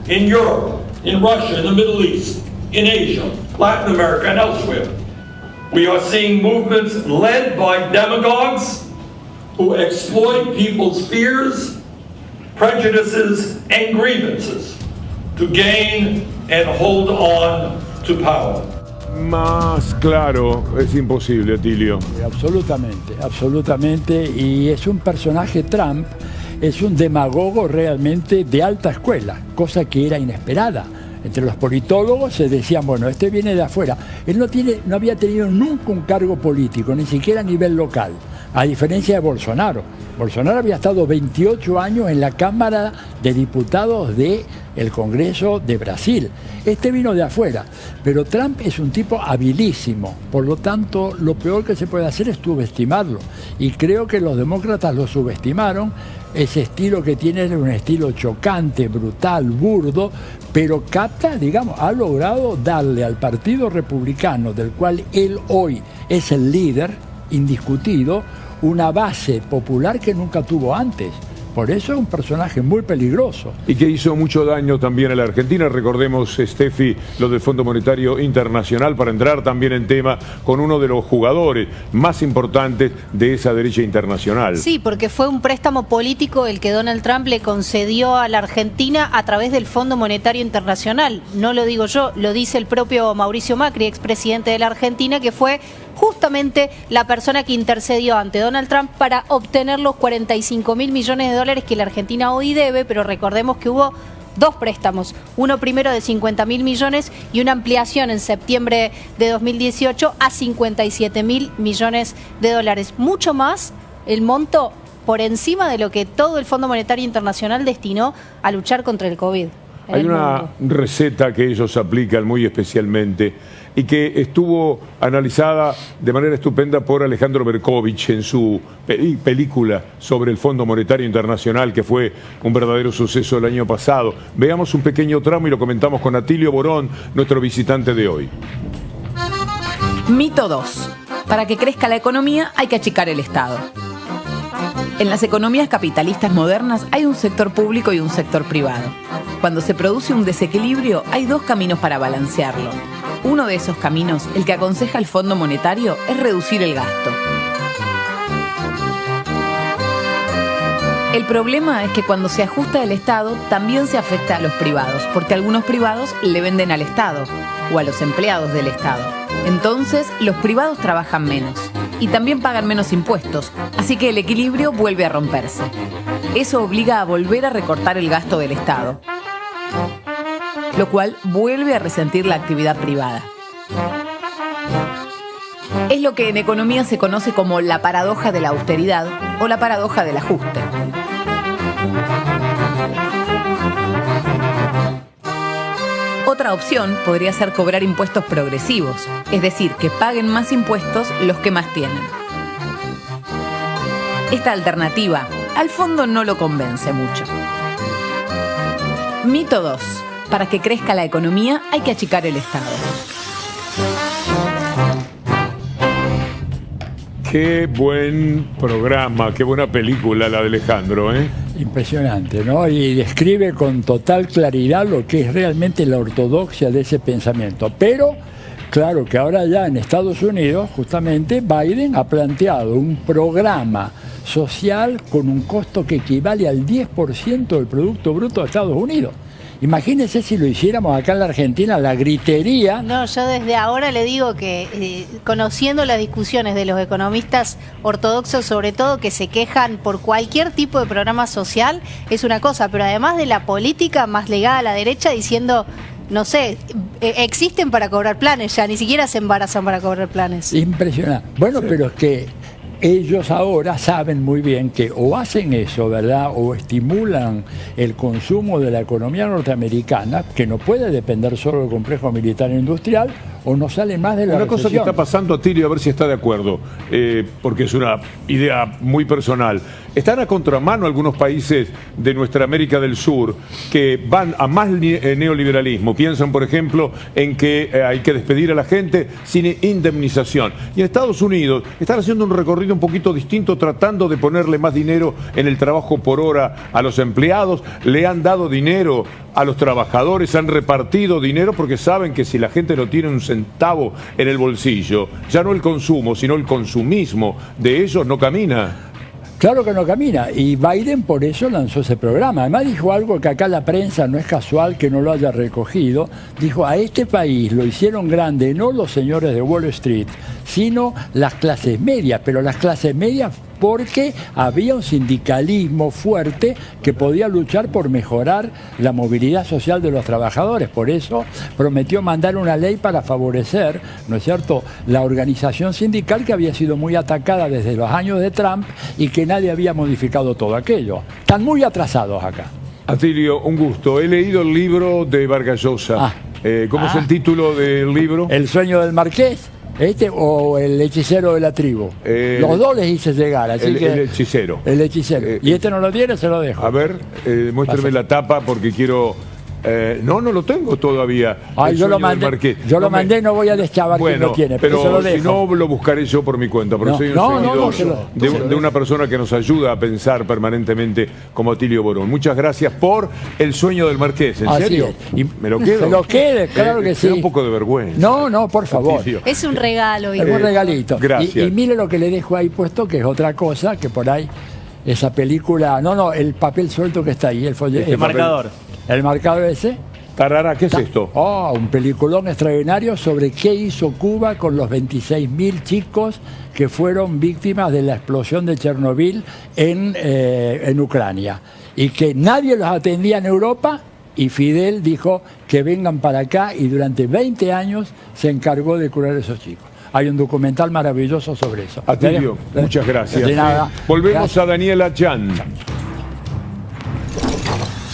in Europe, in Russia, in the Middle East, in Asia, Latin America, and elsewhere, we are seeing movements led by demagogues who exploit people's fears, prejudices, and grievances to gain and hold on to power. Más claro es imposible, Atilio. Absolutamente. Y es un personaje, Trump, es un demagogo realmente de alta escuela, cosa que era inesperada. Entre los politólogos se decían, bueno, este viene de afuera. Él no había tenido nunca un cargo político, ni siquiera a nivel local, a diferencia de Bolsonaro. Bolsonaro había estado 28 años en la Cámara de Diputados del Congreso de Brasil. Este vino de afuera, pero Trump es un tipo habilísimo, por lo tanto, lo peor que se puede hacer es subestimarlo. Y creo que los demócratas lo subestimaron. Ese estilo que tiene es un estilo chocante, brutal, burdo, pero capta, digamos, ha logrado darle al Partido Republicano, del cual él hoy es el líder indiscutido, una base popular que nunca tuvo antes. Por eso es un personaje muy peligroso. Y que hizo mucho daño también a la Argentina. Recordemos, Steffi, lo del Fondo Monetario Internacional, para entrar también en tema con uno de los jugadores más importantes de esa derecha internacional. Sí, porque fue un préstamo político el que Donald Trump le concedió a la Argentina a través del Fondo Monetario Internacional. No lo digo yo, lo dice el propio Mauricio Macri, expresidente de la Argentina, que fue justamente la persona que intercedió ante Donald Trump para obtener los 45.000 millones de dólares que la Argentina hoy debe, pero recordemos que hubo dos préstamos, uno primero de 50.000 millones y una ampliación en septiembre de 2018 a 57.000 millones de dólares. Mucho más el monto por encima de lo que todo el Fondo Monetario Internacional destinó a luchar contra el COVID. Hay una receta que ellos aplican muy especialmente y que estuvo analizada de manera estupenda por Alejandro Berkovich en su película sobre el Fondo Monetario Internacional, que fue un verdadero suceso el año pasado. Veamos un pequeño tramo y lo comentamos con Atilio Borón, nuestro visitante de hoy. Mito 2. Para que crezca la economía hay que achicar el Estado. En las economías capitalistas modernas hay un sector público y un sector privado. Cuando se produce un desequilibrio, hay dos caminos para balancearlo. Uno de esos caminos, el que aconseja el Fondo Monetario, es reducir el gasto. El problema es que cuando se ajusta el Estado, también se afecta a los privados, porque algunos privados le venden al Estado o a los empleados del Estado. Entonces, los privados trabajan menos y también pagan menos impuestos, así que el equilibrio vuelve a romperse. Eso obliga a volver a recortar el gasto del Estado, lo cual vuelve a resentir la actividad privada. Es lo que en economía se conoce como la paradoja de la austeridad o la paradoja del ajuste. Otra opción podría ser cobrar impuestos progresivos, es decir, que paguen más impuestos los que más tienen. Esta alternativa, al fondo, no lo convence mucho. Mito 2. Para que crezca la economía hay que achicar el Estado. Qué buen programa, qué buena película la de Alejandro, ¿eh? Impresionante, ¿no? Y describe con total claridad lo que es realmente la ortodoxia de ese pensamiento. Pero, claro que ahora ya en Estados Unidos, justamente, Biden ha planteado un programa social con un costo que equivale al 10% del Producto Bruto de Estados Unidos. Imagínense si lo hiciéramos acá en la Argentina, la gritería. No, yo desde ahora le digo que conociendo las discusiones de los economistas ortodoxos, sobre todo que se quejan por cualquier tipo de programa social, es una cosa, pero además de la política más ligada a la derecha diciendo, no sé, existen para cobrar planes ya, ni siquiera se embarazan para cobrar planes. Impresionante. Bueno, sí. Pero es que ellos ahora saben muy bien que o hacen eso, ¿verdad? O estimulan el consumo de la economía norteamericana, que no puede depender solo del complejo militar e industrial, o no sale más de la Una cosa que está pasando, Atilio, a ver si está de acuerdo, porque es una idea muy personal. Están a contramano algunos países de nuestra América del Sur que van a más neoliberalismo. Piensan, por ejemplo, en que hay que despedir a la gente sin indemnización. Y en Estados Unidos están haciendo un recorrido un poquito distinto, tratando de ponerle más dinero en el trabajo por hora a los empleados. Le han dado dinero a los trabajadores, han repartido dinero porque saben que si la gente no tiene un centavo en el bolsillo, ya no el consumo, sino el consumismo de ellos no camina. Claro que no camina, y Biden por eso lanzó ese programa. Además dijo algo que acá la prensa no es casual que no lo haya recogido. Dijo, a este país lo hicieron grande no los señores de Wall Street, sino las clases medias, pero las clases medias porque había un sindicalismo fuerte que podía luchar por mejorar la movilidad social de los trabajadores. Por eso prometió mandar una ley para favorecer, ¿no es cierto?, la organización sindical que había sido muy atacada desde los años de Trump y que nadie había modificado todo aquello. Están muy atrasados acá. Atilio, un gusto. He leído el libro de Vargas Llosa. ¿Cómo es el título del libro? El sueño del Marqués. O el hechicero de la tribu. Los dos les hice llegar. Así el que hechicero. El hechicero. Y este no lo tiene, se lo dejo. A ver, muéstrame la tapa porque quiero... no lo tengo todavía. Yo lo mandé, no voy a deschavar quién lo tiene, pero se lo dejo. Si no, lo buscaré yo por mi cuenta, porque soy un seguidor de una persona que nos ayuda a pensar permanentemente como Atilio Borón. Muchas gracias por El sueño del Marqués, ¿en serio? Y ¿me lo quedo? Se lo quede, claro que sí. Me da un poco de vergüenza. No, por favor. Atilio. Es un regalo. Es un regalito. Gracias. Y mire lo que le dejo ahí puesto, que es otra cosa, que por ahí, esa película, el papel suelto que está ahí, el marcador. El marcador ese. Tarara, ¿qué es esto? Un peliculón extraordinario sobre qué hizo Cuba con los 26.000 chicos que fueron víctimas de la explosión de Chernobyl en Ucrania. Y que nadie los atendía en Europa, y Fidel dijo que vengan para acá, y durante 20 años se encargó de curar a esos chicos. Hay un documental maravilloso sobre eso. Atilio, muchas gracias. De nada. Volvemos a Daniela Chan.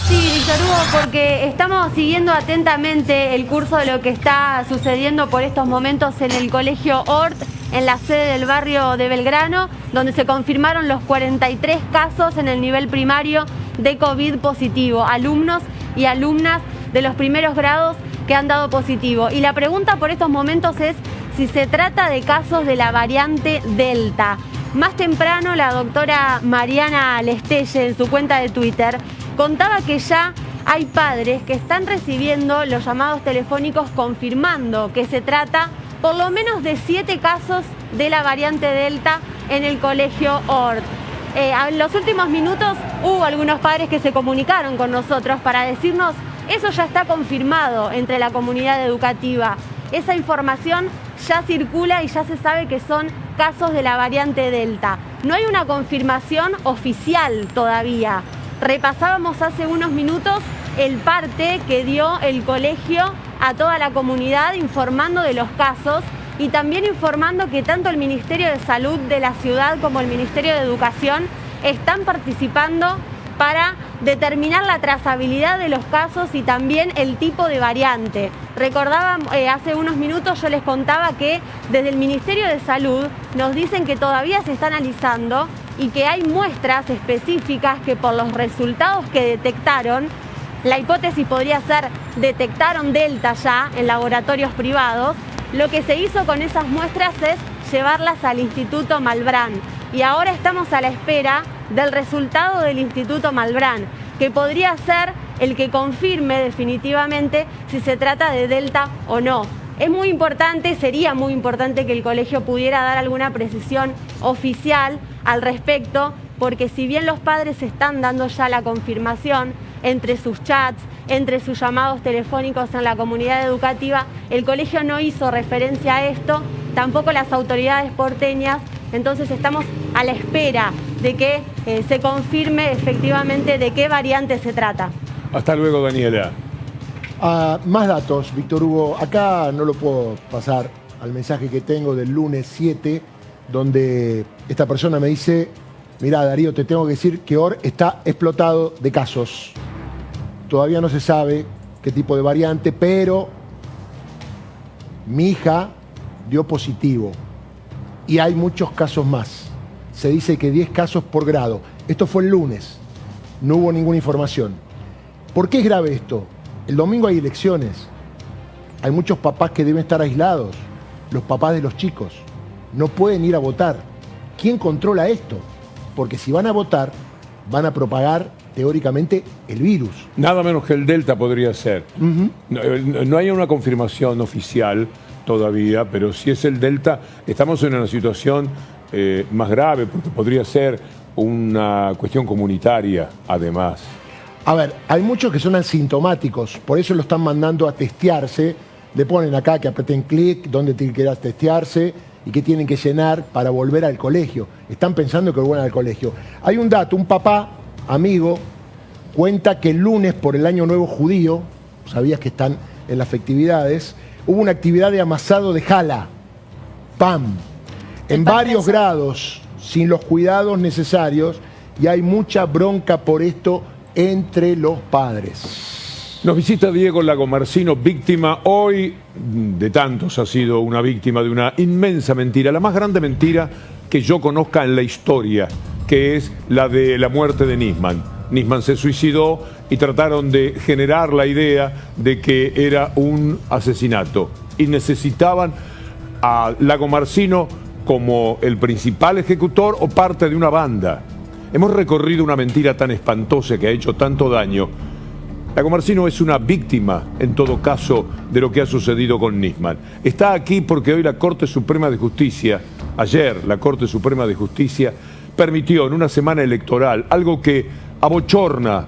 Sí, Víctor Hugo, porque estamos siguiendo atentamente el curso de lo que está sucediendo por estos momentos en el Colegio Hort, en la sede del barrio de Belgrano, donde se confirmaron los 43 casos en el nivel primario de COVID positivo, alumnos y alumnas de los primeros grados que han dado positivo. Y la pregunta por estos momentos es si se trata de casos de la variante Delta. Más temprano, la doctora Mariana Lestelle, en su cuenta de Twitter, contaba que ya hay padres que están recibiendo los llamados telefónicos confirmando que se trata por lo menos de 7 casos de la variante Delta en el Colegio Hort. En los últimos minutos hubo algunos padres que se comunicaron con nosotros para decirnos eso ya está confirmado entre la comunidad educativa. Esa información ya circula y ya se sabe que son casos de la variante Delta. No hay una confirmación oficial todavía. Repasábamos hace unos minutos el parte que dio el colegio a toda la comunidad informando de los casos y también informando que tanto el Ministerio de Salud de la ciudad como el Ministerio de Educación están participando para determinar la trazabilidad de los casos y también el tipo de variante. Recordaba, hace unos minutos yo les contaba que desde el Ministerio de Salud nos dicen que todavía se está analizando y que hay muestras específicas que por los resultados que detectaron, la hipótesis podría ser, detectaron Delta ya en laboratorios privados. Lo que se hizo con esas muestras es llevarlas al Instituto Malbrán. Y ahora estamos a la espera del resultado del Instituto Malbrán, que podría ser el que confirme definitivamente si se trata de Delta o no. Es muy importante, sería muy importante que el colegio pudiera dar alguna precisión oficial al respecto, porque si bien los padres están dando ya la confirmación entre sus chats, entre sus llamados telefónicos en la comunidad educativa, el colegio no hizo referencia a esto, tampoco las autoridades porteñas. Entonces estamos a la espera de que se confirme efectivamente de qué variante se trata. Hasta luego, Daniela. Más datos, Víctor Hugo. Acá no lo puedo pasar al mensaje que tengo del lunes 7, donde esta persona me dice: mirá, Darío, te tengo que decir que OR está explotado de casos. Todavía no se sabe qué tipo de variante, pero mi hija dio positivo. Y hay muchos casos más. Se dice que 10 casos por grado. Esto fue el lunes. No hubo ninguna información. ¿Por qué es grave esto? El domingo hay elecciones. Hay muchos papás que deben estar aislados. Los papás de los chicos. No pueden ir a votar. ¿Quién controla esto? Porque si van a votar, van a propagar teóricamente el virus. Nada menos que el Delta podría ser. No hay una confirmación oficial todavía, pero si es el Delta, estamos en una situación más grave, porque podría ser una cuestión comunitaria, además. A ver, hay muchos que son asintomáticos, por eso lo están mandando a testearse. Le ponen acá que aprieten clic, dónde tienen que ir a testearse y qué tienen que llenar para volver al colegio. Están pensando que vuelvan al colegio. Hay un dato, un papá, amigo, cuenta que el lunes, por el Año Nuevo Judío, sabías que están en las festividades, hubo una actividad de amasado de challah, pan, en varios grados, sin los cuidados necesarios, y hay mucha bronca por esto entre los padres. Nos visita Diego Lagomarsino, víctima hoy de tantos, ha sido una víctima de una inmensa mentira, la más grande mentira que yo conozca en la historia, que es la de la muerte de Nisman. Nisman se suicidó y trataron de generar la idea de que era un asesinato y necesitaban a Lagomarsino como el principal ejecutor o parte de una banda. Hemos recorrido una mentira tan espantosa que ha hecho tanto daño. Lagomarsino es una víctima, en todo caso, de lo que ha sucedido con Nisman. Está aquí porque hoy la Corte Suprema de Justicia, ayer la Corte Suprema de Justicia, permitió en una semana electoral algo que abochorna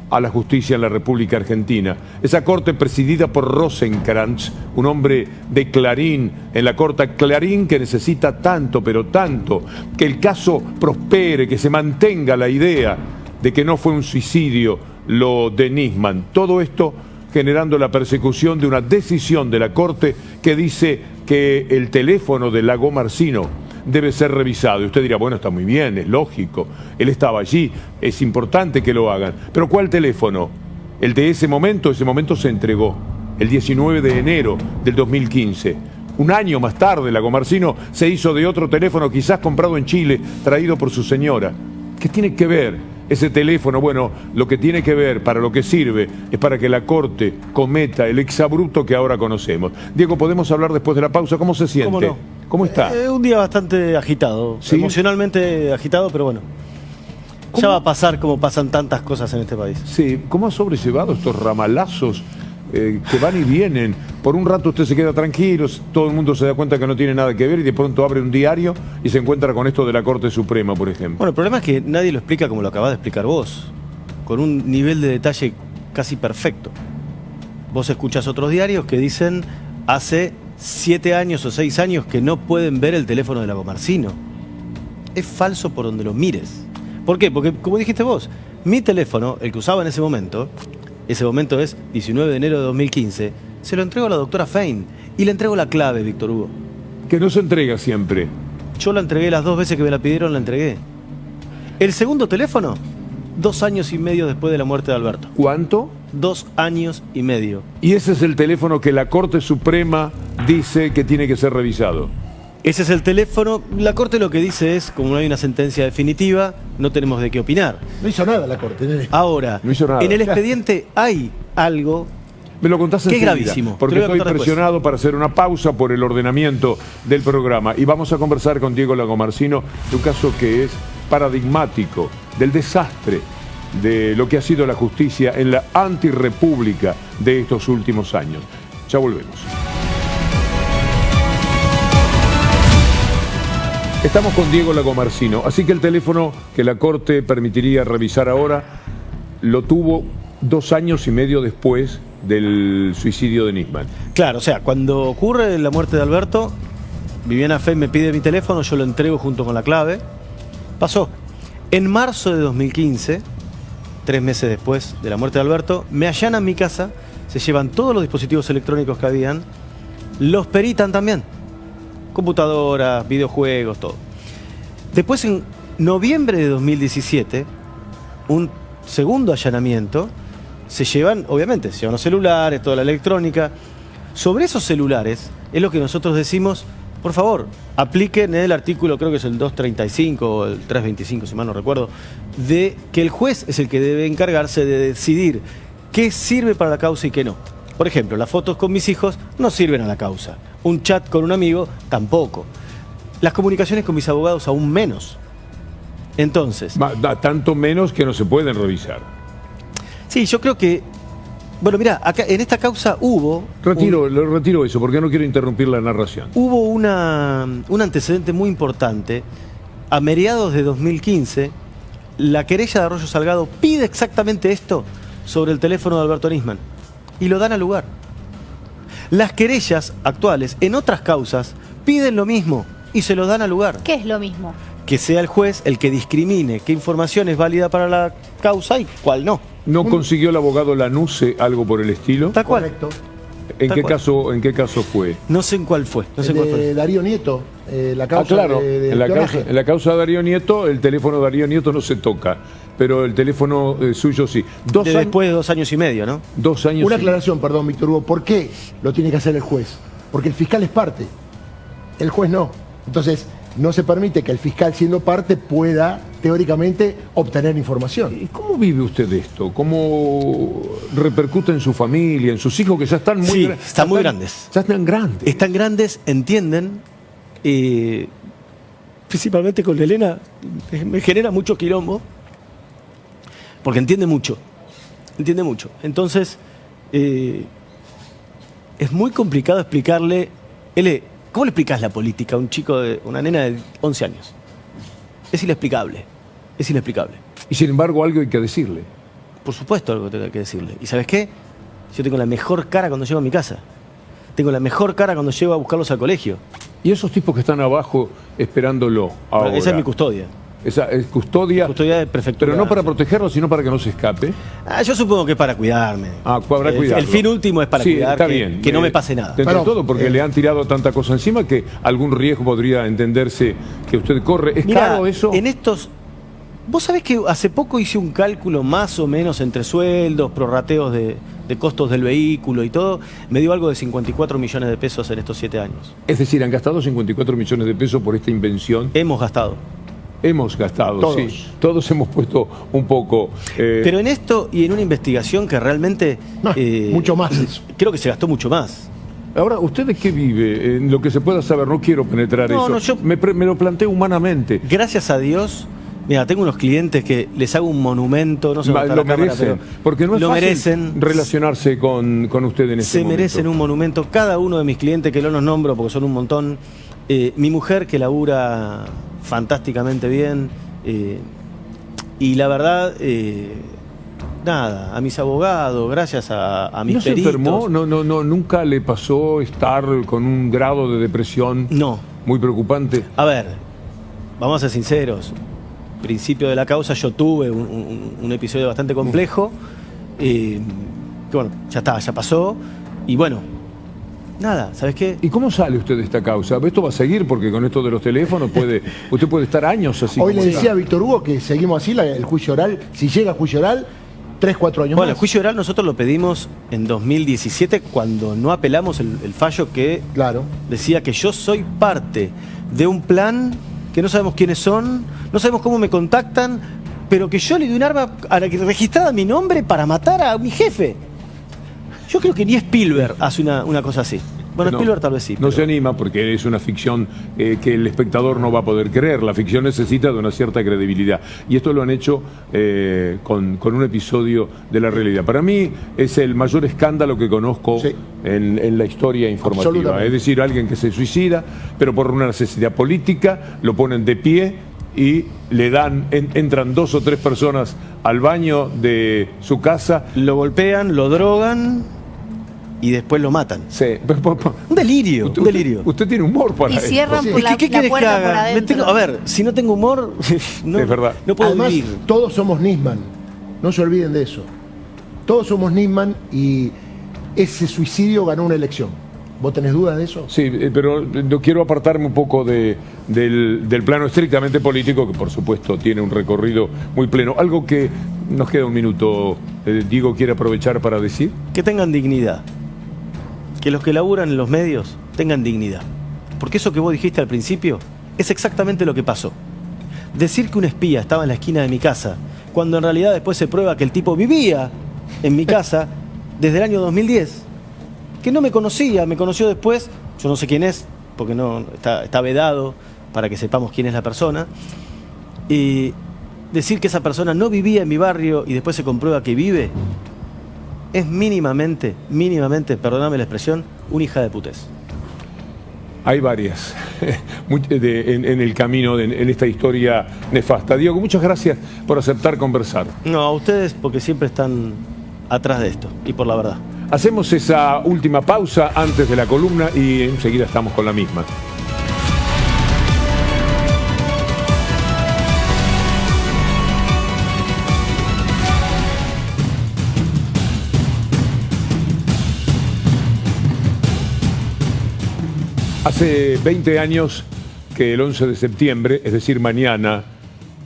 a la justicia en la República Argentina. Esa corte presidida por Rosenkrantz, un hombre de Clarín, en la corte Clarín, que necesita tanto, pero tanto, que el caso prospere, que se mantenga la idea de que no fue un suicidio lo de Nisman. Todo esto generando la persecución de una decisión de la corte que dice que el teléfono de Lagomarsino debe ser revisado. Y usted dirá, bueno, está muy bien, es lógico, él estaba allí, es importante que lo hagan. Pero ¿cuál teléfono? El de ese momento se entregó, el 19 de enero del 2015. Un año más tarde, Lagomarsino se hizo de otro teléfono, quizás comprado en Chile, traído por su señora. ¿Qué tiene que ver ese teléfono? Bueno, lo que tiene que ver, para lo que sirve, es para que la Corte cometa el exabrupto que ahora conocemos. Diego, ¿podemos hablar después de la pausa? ¿Cómo se siente? ¿Cómo no? ¿Cómo está? Un día bastante agitado, ¿sí? Emocionalmente agitado, pero bueno. ¿Cómo? Ya va a pasar como pasan tantas cosas en este país. Sí, ¿cómo ha sobrellevado estos ramalazos que van y vienen? Por un rato usted se queda tranquilo, todo el mundo se da cuenta que no tiene nada que ver y de pronto abre un diario y se encuentra con esto de la Corte Suprema, por ejemplo. Bueno, el problema es que nadie lo explica como lo acabas de explicar vos, con un nivel de detalle casi perfecto. Vos escuchás otros diarios que dicen hace 7 años o 6 años que no pueden ver el teléfono de Lagomarsino. Es falso por donde lo mires. ¿Por qué? Porque, como dijiste vos, mi teléfono, el que usaba en ese momento es 19 de enero de 2015, se lo entrego a la doctora Fein y le entrego la clave, Víctor Hugo. Que no se entrega siempre. Yo la entregué las 2 veces que me la pidieron, la entregué. El segundo teléfono, 2 años y medio después de la muerte de Alberto. ¿Cuánto? 2 años y medio. Y ese es el teléfono que la Corte Suprema dice que tiene que ser revisado. Ese es el teléfono. La Corte lo que dice es, como no hay una sentencia definitiva, no tenemos de qué opinar. No hizo nada la Corte. Ahora, No hizo nada. en el expediente hay algo Me lo contás que es enseguida, gravísimo. porque Te lo voy a estoy contar después. presionado para hacer una pausa por el ordenamiento del programa. Y vamos a conversar con Diego Lagomarsino de un caso que es paradigmático del desastre de lo que ha sido la justicia en la antirrepública de estos últimos años. Ya volvemos. Estamos con Diego Lagomarsino, así que el teléfono que la Corte permitiría revisar ahora lo tuvo 2 años y medio después del suicidio de Nisman. Claro, o sea, cuando ocurre la muerte de Alberto, Viviana Fey me pide mi teléfono, yo lo entrego junto con la clave. Pasó. En marzo de 2015, 3 meses después de la muerte de Alberto, me allanan mi casa, se llevan todos los dispositivos electrónicos que habían, los peritan también. Computadoras, videojuegos, todo. Después, en noviembre de 2017, un segundo allanamiento, se llevan, obviamente, se llevan los celulares, toda la electrónica. Sobre esos celulares es lo que nosotros decimos, por favor, apliquen el artículo, creo que es el 235 o el 325, si mal no recuerdo, de que el juez es el que debe encargarse de decidir qué sirve para la causa y qué no. Por ejemplo, las fotos con mis hijos no sirven a la causa. Un chat con un amigo tampoco. Las comunicaciones con mis abogados aún menos. Entonces... Tanto menos que no se pueden revisar. Sí, yo creo que... Bueno, mira, acá en esta causa hubo... Lo retiro eso, porque no quiero interrumpir la narración. Hubo un antecedente muy importante. A mediados de 2015, la querella de Arroyo Salgado pide exactamente esto sobre el teléfono de Alberto Nisman. Y lo dan al lugar. Las querellas actuales, en otras causas, piden lo mismo y se lo dan al lugar. ¿Qué es lo mismo? Que sea el juez el que discrimine qué información es válida para la causa y cuál no. ¿No consiguió el abogado Lanusse algo por el estilo? Tal cual. Correcto. ¿En qué caso fue? No sé en cuál fue. No sé en cuál fue. Darío Nieto, la causa claro, de en espionaje. la causa de Darío Nieto, el teléfono de Darío Nieto no se toca, pero el teléfono suyo sí. Después de 2 años y medio, ¿no? 2 años. Una aclaración, perdón, Víctor Hugo. ¿Por qué lo tiene que hacer el juez? Porque el fiscal es parte, el juez no. Entonces, no se permite que el fiscal, siendo parte, pueda, teóricamente, obtener información. ¿Y cómo vive usted esto? ¿Cómo repercute en su familia, en sus hijos que ya están muy grandes? Están muy grandes. Ya están grandes. Están grandes, entienden. Principalmente con Elena, me genera mucho quilombo. Porque entiende mucho. Entiende mucho. Entonces, es muy complicado explicarle. ¿Cómo le explicás la política a un chico, una nena de 11 años? Es inexplicable. Es inexplicable. Y sin embargo, algo hay que decirle. Por supuesto, algo tengo que decirle. ¿Y sabes qué? Yo tengo la mejor cara cuando llego a mi casa. Tengo la mejor cara cuando llego a buscarlos al colegio. ¿Y esos tipos que están abajo esperándolo ahora? Esa es mi custodia. Esa es custodia. Custodia de prefectura. Pero no para protegerlo, sino para que no se escape. Yo supongo que es para cuidarme. Para cuidarlo. El fin último es para cuidar está que, bien. que no me pase nada. Dentro de todo, porque le han tirado tanta cosa encima que algún riesgo podría entenderse que usted corre. ¿Es caro eso? En estos... Vos sabés que hace poco hice un cálculo más o menos entre sueldos, prorrateos de costos del vehículo y todo. Me dio algo de 54 millones de pesos en estos 7 años. Es decir, han gastado 54 millones de pesos por esta invención. Hemos gastado. Hemos gastado, Todos. sí. Todos hemos puesto un poco. Pero en esto y en una investigación que realmente... mucho más eso. Creo que se gastó mucho más. Ahora, ¿usted de qué vive? En lo que se pueda saber, no quiero penetrar eso. No, yo... me lo planteo humanamente. Gracias a Dios... Mira, tengo unos clientes que les hago un monumento, no sé dónde está lo la cámara, merecen, pero porque no es lo fácil merecen. Relacionarse con usted en este Se momento. merecen un monumento. Cada uno de mis clientes, que no los nombro porque son un montón. Mi mujer, que labura fantásticamente bien. Y la verdad, nada, a mis abogados, gracias a mis ¿No se peritos. enfermó? ¿Nunca le pasó estar con un grado de depresión muy preocupante? A ver, vamos a ser sinceros. Principio de la causa yo tuve un episodio bastante complejo. Que bueno, ya está, ya pasó. Y bueno, Nada, ¿sabes qué? ¿Y cómo sale usted de esta causa? Esto va a seguir porque con esto de los teléfonos usted puede estar años así. Hoy como le está. decía a Víctor Hugo que seguimos así el juicio oral. Si llega el juicio oral, 3-4 años Bueno, el más. juicio oral nosotros lo pedimos en 2017 cuando no apelamos el fallo que decía que yo soy parte de un plan que no sabemos quiénes son, no sabemos cómo me contactan, pero que yo le di un arma registrada a mi nombre para matar a mi jefe. Yo creo que ni Spielberg hace una cosa así. Bueno, No, Spielberg tal vez sí. No se anima porque es una ficción que el espectador no va a poder creer. La ficción necesita de una cierta credibilidad. Y esto lo han hecho con un episodio de la realidad. Para mí es el mayor escándalo que conozco en la historia informativa. Absolutamente. Es decir, alguien que se suicida, pero por una necesidad política, lo ponen de pie y le entran 2 o 3 personas al baño de su casa. Lo golpean, lo drogan y después lo matan. Sí. Un delirio, un delirio. Usted tiene humor para Y eso. cierran por la ¿Qué querés que puerta por haga? adentro. A ver, si no tengo humor, no, Es verdad. no puedo Además, vivir. todos somos Nisman. No se olviden de eso. Todos somos Nisman y ese suicidio ganó una elección. ¿Vos tenés dudas de eso? Sí, pero no quiero apartarme un poco del plano estrictamente político, que por supuesto tiene un recorrido muy pleno. Algo que nos queda un minuto, Diego quiere aprovechar para decir. Que tengan dignidad. Que los que laburan en los medios tengan dignidad. Porque eso que vos dijiste al principio es exactamente lo que pasó. Decir que un espía estaba en la esquina de mi casa, cuando en realidad después se prueba que el tipo vivía en mi casa desde el año 2010, que no me conocía, me conoció después, yo no sé quién es, porque no está vedado para que sepamos quién es la persona, y decir que esa persona no vivía en mi barrio y después se comprueba que vive, es mínimamente, perdóname la expresión, una hija de putés. Hay varias en el camino, en esta historia nefasta. Diego, muchas gracias por aceptar conversar. No, a ustedes porque siempre están atrás de esto y por la verdad. Hacemos esa última pausa antes de la columna y enseguida estamos con la misma. Hace 20 años que el 11 de septiembre, es decir, mañana,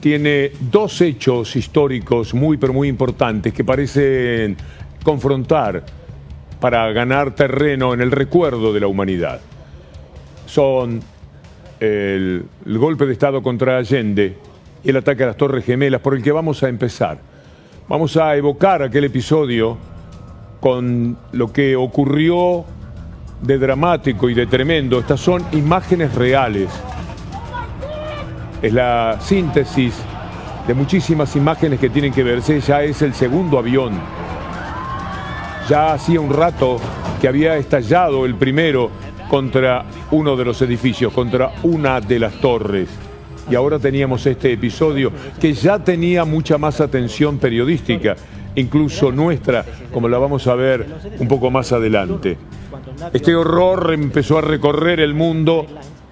tiene 2 hechos históricos muy, pero muy importantes que parecen confrontar para ganar terreno en el recuerdo de la humanidad. Son el golpe de Estado contra Allende y el ataque a las Torres Gemelas, por el que vamos a empezar. Vamos a evocar aquel episodio con lo que ocurrió de dramático y de tremendo. Estas son imágenes reales. Es la síntesis de muchísimas imágenes que tienen que verse. Ya es el segundo avión. Ya hacía un rato que había estallado el primero contra uno de los edificios, contra una de las torres. Y ahora teníamos este episodio que ya tenía mucha más atención periodística, incluso nuestra, como la vamos a ver un poco más adelante. Este horror empezó a recorrer el mundo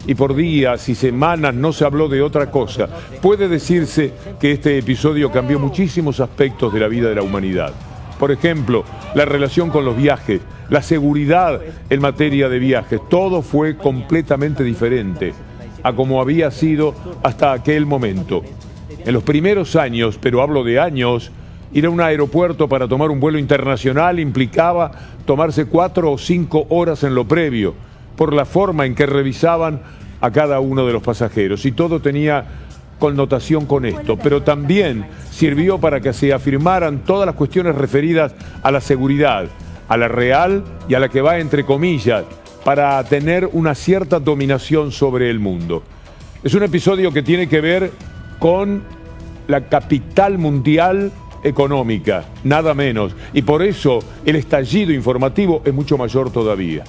y por días y semanas no se habló de otra cosa. Puede decirse que este episodio cambió muchísimos aspectos de la vida de la humanidad. Por ejemplo, la relación con los viajes, la seguridad en materia de viajes, todo fue completamente diferente a como había sido hasta aquel momento. En los primeros años, pero hablo de años, ir a un aeropuerto para tomar un vuelo internacional implicaba tomarse 4 o 5 horas en lo previo, por la forma en que revisaban a cada uno de los pasajeros. Y todo tenía connotación con esto, pero también sirvió para que se afirmaran todas las cuestiones referidas a la seguridad, a la real y a la que va entre comillas, para tener una cierta dominación sobre el mundo. Es un episodio que tiene que ver con la capital mundial económica, nada menos, y por eso el estallido informativo es mucho mayor todavía.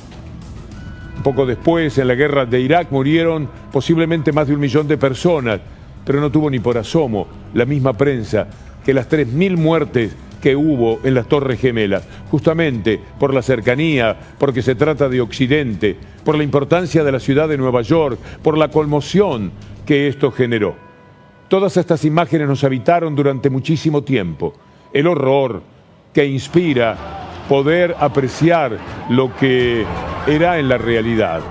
Un poco después, en la guerra de Irak, murieron posiblemente más de 1 millón de personas, pero no tuvo ni por asomo la misma prensa que las 3.000 muertes que hubo en las Torres Gemelas, justamente por la cercanía, porque se trata de Occidente, por la importancia de la ciudad de Nueva York, por la conmoción que esto generó. Todas estas imágenes nos habitaron durante muchísimo tiempo. El horror que inspira poder apreciar lo que era en la realidad.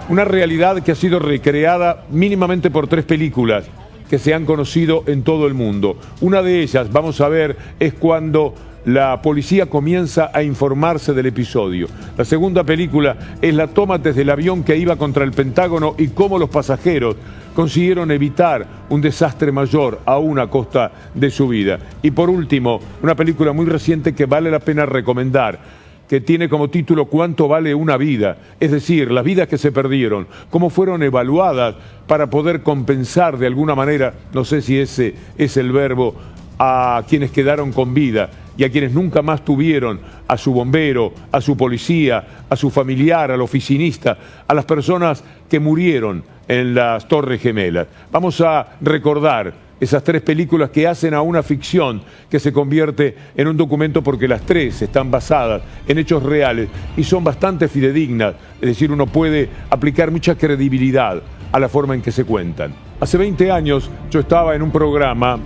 Una realidad que ha sido recreada mínimamente por 3 películas que se han conocido en todo el mundo. Una de ellas, vamos a ver, es cuando la policía comienza a informarse del episodio. La segunda película es la toma desde el avión que iba contra el Pentágono y cómo los pasajeros consiguieron evitar un desastre mayor aún a costa de su vida. Y por último, una película muy reciente que vale la pena recomendar, que tiene como título ¿Cuánto vale una vida? Es decir, las vidas que se perdieron, cómo fueron evaluadas para poder compensar de alguna manera, no sé si ese es el verbo, a quienes quedaron con vida y a quienes nunca más tuvieron, a su bombero, a su policía, a su familiar, al oficinista, a las personas que murieron en las Torres Gemelas. Vamos a recordar esas 3 películas que hacen a una ficción que se convierte en un documento, porque las 3 están basadas en hechos reales y son bastante fidedignas, es decir, uno puede aplicar mucha credibilidad a la forma en que se cuentan. Hace 20 años yo estaba en un programa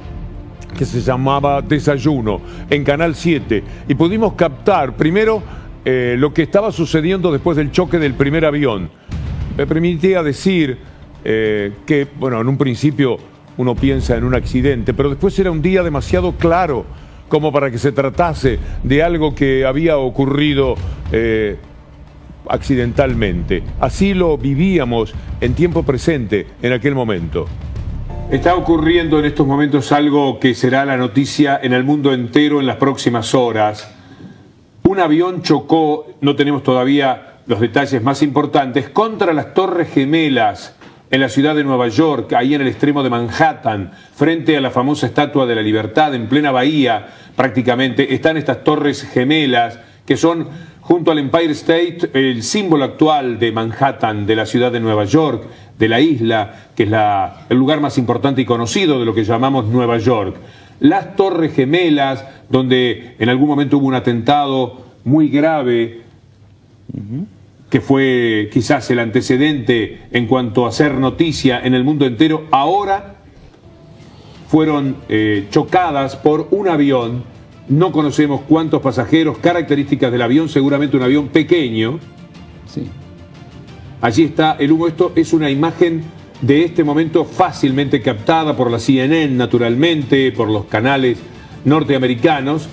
que se llamaba Desayuno, en Canal 7, y pudimos captar primero lo que estaba sucediendo después del choque del primer avión. Me permitía decir que, bueno, en un principio uno piensa en un accidente, pero después era un día demasiado claro como para que se tratase de algo que había ocurrido accidentalmente. Así lo vivíamos en tiempo presente en aquel momento. Está ocurriendo en estos momentos algo que será la noticia en el mundo entero en las próximas horas. Un avión chocó, no tenemos todavía los detalles más importantes, contra las Torres Gemelas en la ciudad de Nueva York, ahí en el extremo de Manhattan, frente a la famosa Estatua de la Libertad, en plena bahía prácticamente. Están estas Torres Gemelas que son, junto al Empire State, el símbolo actual de Manhattan, de la ciudad de Nueva York, de la isla, que es el lugar más importante y conocido de lo que llamamos Nueva York. Las Torres Gemelas, donde en algún momento hubo un atentado muy grave, que fue quizás el antecedente en cuanto a hacer noticia en el mundo entero, ahora fueron chocadas por un avión. No conocemos cuántos pasajeros, características del avión, seguramente un avión pequeño. Sí. Allí está el humo. Esto es una imagen de este momento fácilmente captada por la CNN, naturalmente, por los canales norteamericanos,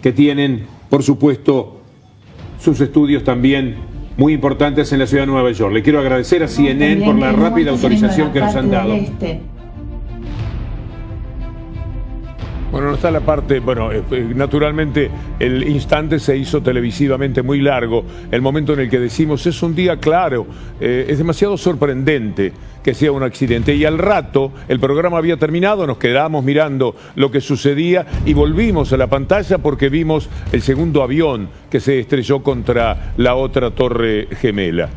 que tienen, por supuesto, sus estudios también muy importantes en la ciudad de Nueva York. Le quiero agradecer a CNN por la rápida autorización que nos han dado. Bueno, no está la parte, bueno, naturalmente el instante se hizo televisivamente muy largo, el momento en el que decimos es un día claro, es demasiado sorprendente que sea un accidente, y al rato el programa había terminado, nos quedamos mirando lo que sucedía y volvimos a la pantalla porque vimos el segundo avión que se estrelló contra la otra Torre Gemela.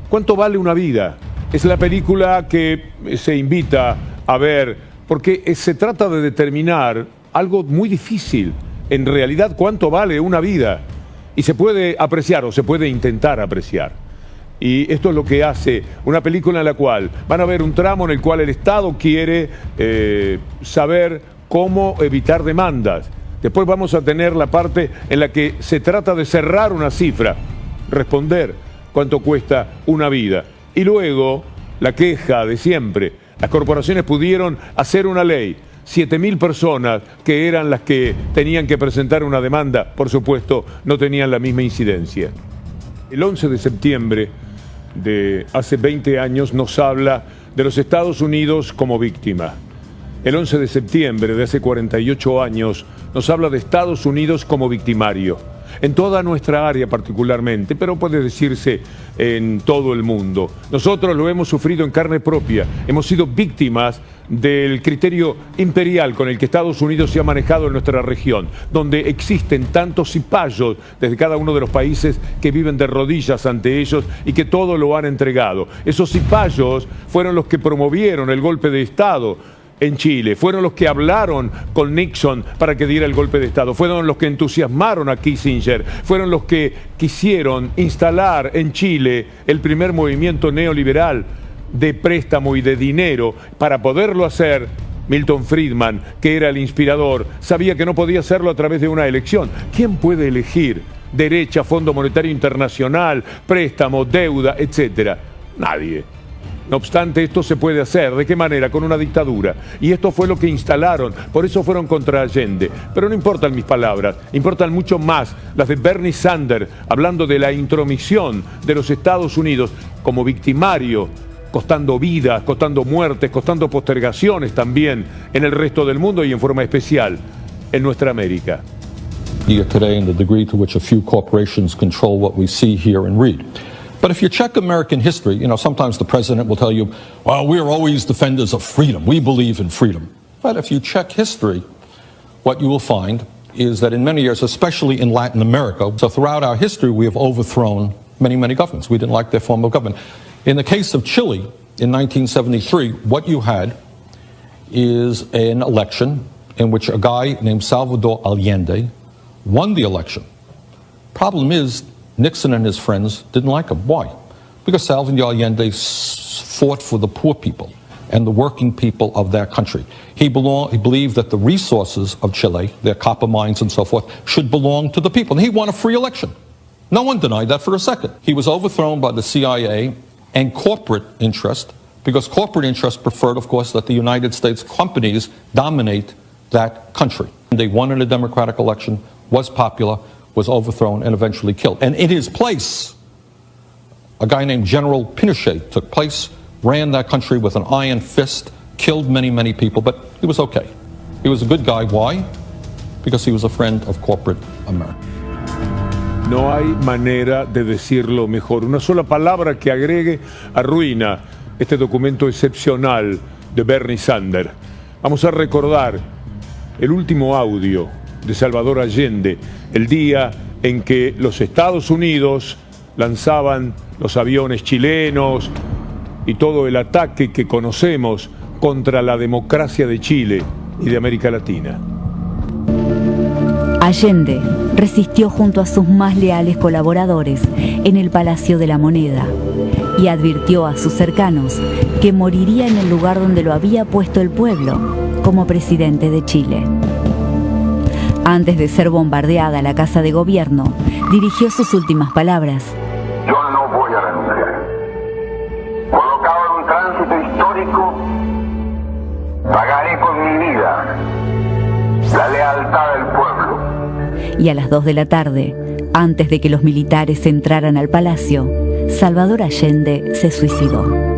¿Cuánto vale una vida? Es la película que se invita a ver, porque se trata de determinar algo muy difícil. En realidad, ¿cuánto vale una vida? Y se puede apreciar o se puede intentar apreciar. Y esto es lo que hace una película en la cual van a ver un tramo en el cual el Estado quiere saber cómo evitar demandas. Después vamos a tener la parte en la que se trata de cerrar una cifra, responder cuánto cuesta una vida. Y luego la queja de siempre. Las corporaciones pudieron hacer una ley. 7.000 personas que eran las que tenían que presentar una demanda, por supuesto, no tenían la misma incidencia. El 11 de septiembre de hace 20 años nos habla de los Estados Unidos como víctima. El 11 de septiembre de hace 48 años nos habla de Estados Unidos como victimario. En toda nuestra área particularmente, pero puede decirse en todo el mundo. Nosotros lo hemos sufrido en carne propia. Hemos sido víctimas del criterio imperial con el que Estados Unidos se ha manejado en nuestra región, donde existen tantos cipayos desde cada uno de los países que viven de rodillas ante ellos y que todo lo han entregado. Esos cipayos fueron los que promovieron el golpe de Estado en Chile, fueron los que hablaron con Nixon para que diera el golpe de Estado, fueron los que entusiasmaron a Kissinger, fueron los que quisieron instalar en Chile el primer movimiento neoliberal de préstamo y de dinero. Para poderlo hacer, Milton Friedman, que era el inspirador, sabía que no podía hacerlo a través de una elección. ¿Quién puede elegir derecha, Fondo Monetario Internacional, préstamos, deuda, etcétera. Nadie. No obstante, esto se puede hacer. ¿De qué manera? Con una dictadura. Y esto fue lo que instalaron. Por eso fueron contra Allende. Pero no importan mis palabras. Importan mucho más las de Bernie Sanders, hablando de la intromisión de los Estados Unidos como victimario, costando vidas, costando muertes, costando postergaciones también en el resto del mundo y en forma especial en nuestra América. Today and the degree to which a few corporations control what we see, hear, and read. But if you check American history, sometimes the president will tell you, well, we're always defenders of freedom. We believe in freedom. But if you check history, what you will find is that in many years, especially in Latin America, so throughout our history, we have overthrown many, many governments. We didn't like their form of government. In the case of Chile in 1973, what you had is an election in which a guy named Salvador Allende won the election. Problem is, Nixon and his friends didn't like him. Why? Because Salvador Allende fought for the poor people and the working people of their country. He believed that the resources of Chile, their copper mines and so forth, should belong to the people. And he won a free election. No one denied that for a second. He was overthrown by the CIA and corporate interest, because corporate interest preferred, of course, that the United States companies dominate that country. They won in a democratic election, was popular, was overthrown and eventually killed. And in his place, a guy named General Pinochet took place, ran that country with an iron fist, killed many, many people, but he was okay. He was a good guy. Why? Because he was a friend of corporate America. No hay manera de decirlo mejor. Una sola palabra que agregue arruina este documento excepcional de Bernie Sanders. Vamos a recordar el último audio de Salvador Allende, el día en que los Estados Unidos lanzaban los aviones chilenos y todo el ataque que conocemos contra la democracia de Chile y de América Latina. Allende resistió junto a sus más leales colaboradores en el Palacio de la Moneda y advirtió a sus cercanos que moriría en el lugar donde lo había puesto el pueblo, como presidente de Chile. Antes de ser bombardeada la Casa de Gobierno, dirigió sus últimas palabras. Yo no voy a renunciar. Colocado en un tránsito histórico, pagaré con mi vida la lealtad del pueblo. Y a las 2 de la tarde, antes de que los militares entraran al palacio, Salvador Allende se suicidó.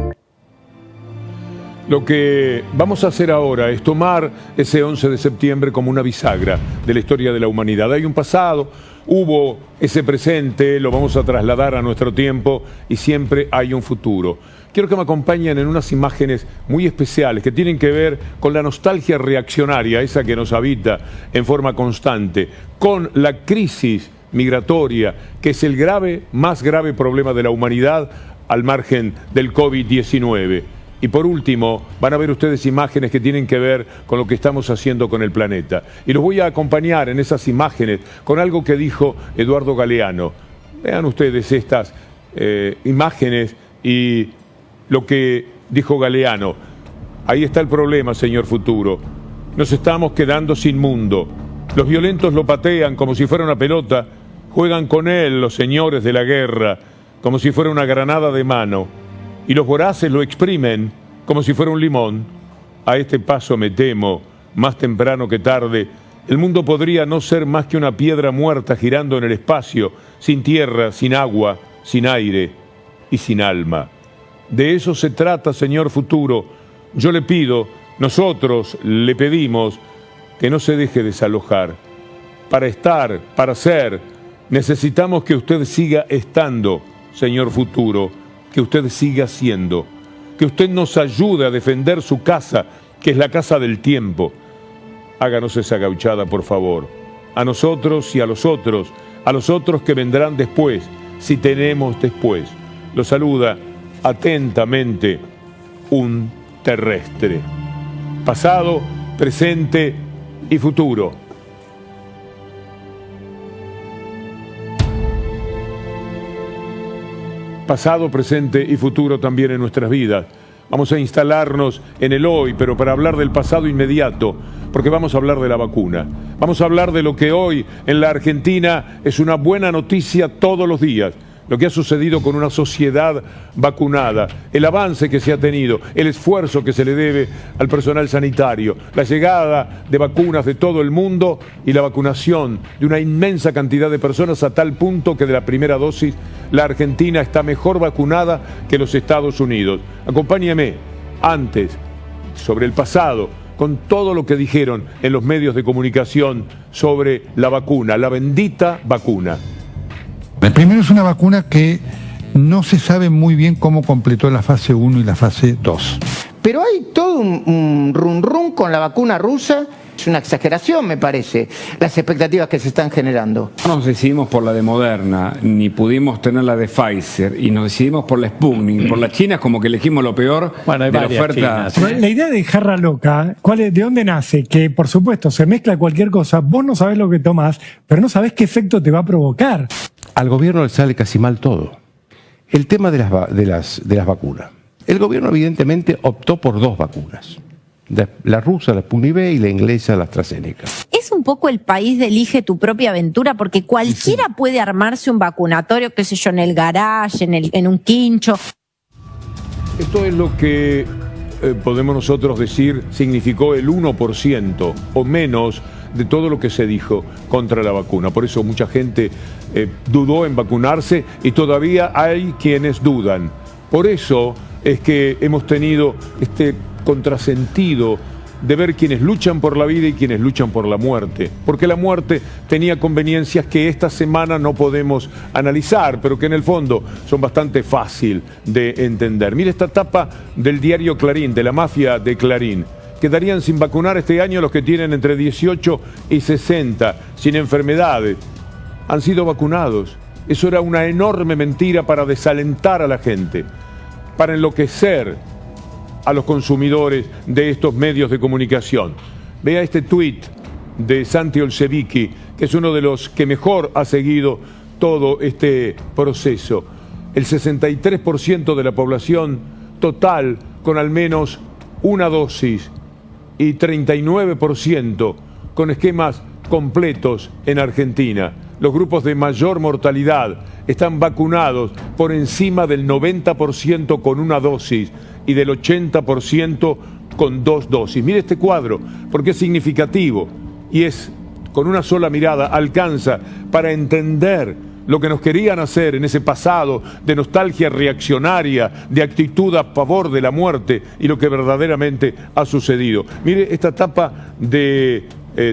Lo que vamos a hacer ahora es tomar ese 11 de septiembre como una bisagra de la historia de la humanidad. Hay un pasado, hubo ese presente, lo vamos a trasladar a nuestro tiempo y siempre hay un futuro. Quiero que me acompañen en unas imágenes muy especiales que tienen que ver con la nostalgia reaccionaria, esa que nos habita en forma constante, con la crisis migratoria, que es el más grave problema de la humanidad al margen del COVID-19. Y por último, van a ver ustedes imágenes que tienen que ver con lo que estamos haciendo con el planeta. Y los voy a acompañar en esas imágenes con algo que dijo Eduardo Galeano. Vean ustedes estas imágenes y lo que dijo Galeano. Ahí está el problema, señor Futuro. Nos estamos quedando sin mundo. Los violentos lo patean como si fuera una pelota. Juegan con él los señores de la guerra como si fuera una granada de mano. Y los voraces lo exprimen como si fuera un limón. A este paso me temo, más temprano que tarde, el mundo podría no ser más que una piedra muerta girando en el espacio, sin tierra, sin agua, sin aire y sin alma. De eso se trata, señor Futuro. Yo le pido, nosotros le pedimos, que no se deje desalojar. Para estar, para ser, necesitamos que usted siga estando, señor Futuro. Que usted siga siendo, que usted nos ayude a defender su casa, que es la casa del tiempo. Háganos esa gauchada, por favor, a nosotros y a los otros que vendrán después, si tenemos después. Lo saluda atentamente un terrestre. Pasado, presente y futuro. Pasado, presente y futuro también en nuestras vidas. Vamos a instalarnos en el hoy, pero para hablar del pasado inmediato, porque vamos a hablar de la vacuna. Vamos a hablar de lo que hoy en la Argentina es una buena noticia todos los días. Lo que ha sucedido con una sociedad vacunada, el avance que se ha tenido, el esfuerzo que se le debe al personal sanitario, la llegada de vacunas de todo el mundo y la vacunación de una inmensa cantidad de personas a tal punto que de la primera dosis la Argentina está mejor vacunada que los Estados Unidos. Acompáñeme antes, sobre el pasado, con todo lo que dijeron en los medios de comunicación sobre la vacuna, la bendita vacuna. El primero es una vacuna que no se sabe muy bien cómo completó la fase 1 y la fase 2. Pero hay todo un run con la vacuna rusa. Es una exageración, me parece, las expectativas que se están generando. No nos decidimos por la de Moderna, ni pudimos tener la de Pfizer, y nos decidimos por la Sputnik. Por la China es como que elegimos lo peor de la oferta. La idea de jarra loca, ¿de dónde nace? Que, por supuesto, se mezcla cualquier cosa, vos no sabés lo que tomás, pero no sabés qué efecto te va a provocar. Al gobierno le sale casi mal todo. El tema de las vacunas. El gobierno evidentemente optó por 2 vacunas. La rusa, la Sputnik V, y la inglesa, la AstraZeneca. Es un poco el país de elige tu propia aventura, porque cualquiera puede armarse un vacunatorio, qué sé yo, en el garage, en un quincho. Esto es lo que podemos nosotros decir significó el 1% o menos de todo lo que se dijo contra la vacuna. Por eso mucha gente dudó en vacunarse y todavía hay quienes dudan. Por eso es que hemos tenido este contrasentido de ver quienes luchan por la vida y quienes luchan por la muerte, porque la muerte tenía conveniencias que esta semana no podemos analizar, pero que en el fondo son bastante fácil de entender. Mire esta tapa del diario Clarín, de la mafia de Clarín. Quedarían sin vacunar este año los que tienen entre 18 y 60, sin enfermedades. Han sido vacunados. Eso era una enorme mentira para desalentar a la gente, para enloquecer a los consumidores de estos medios de comunicación. Vea este tuit de Santi Olsevicki, que es uno de los que mejor ha seguido todo este proceso. El 63% de la población total con al menos una dosis y 39% con esquemas completos en Argentina. Los grupos de mayor mortalidad están vacunados por encima del 90% con una dosis y del 80% con 2 dosis. Mire este cuadro, porque es significativo y es, con una sola mirada, alcanza para entender lo que nos querían hacer en ese pasado de nostalgia reaccionaria, de actitud a favor de la muerte y lo que verdaderamente ha sucedido. Mire esta tapa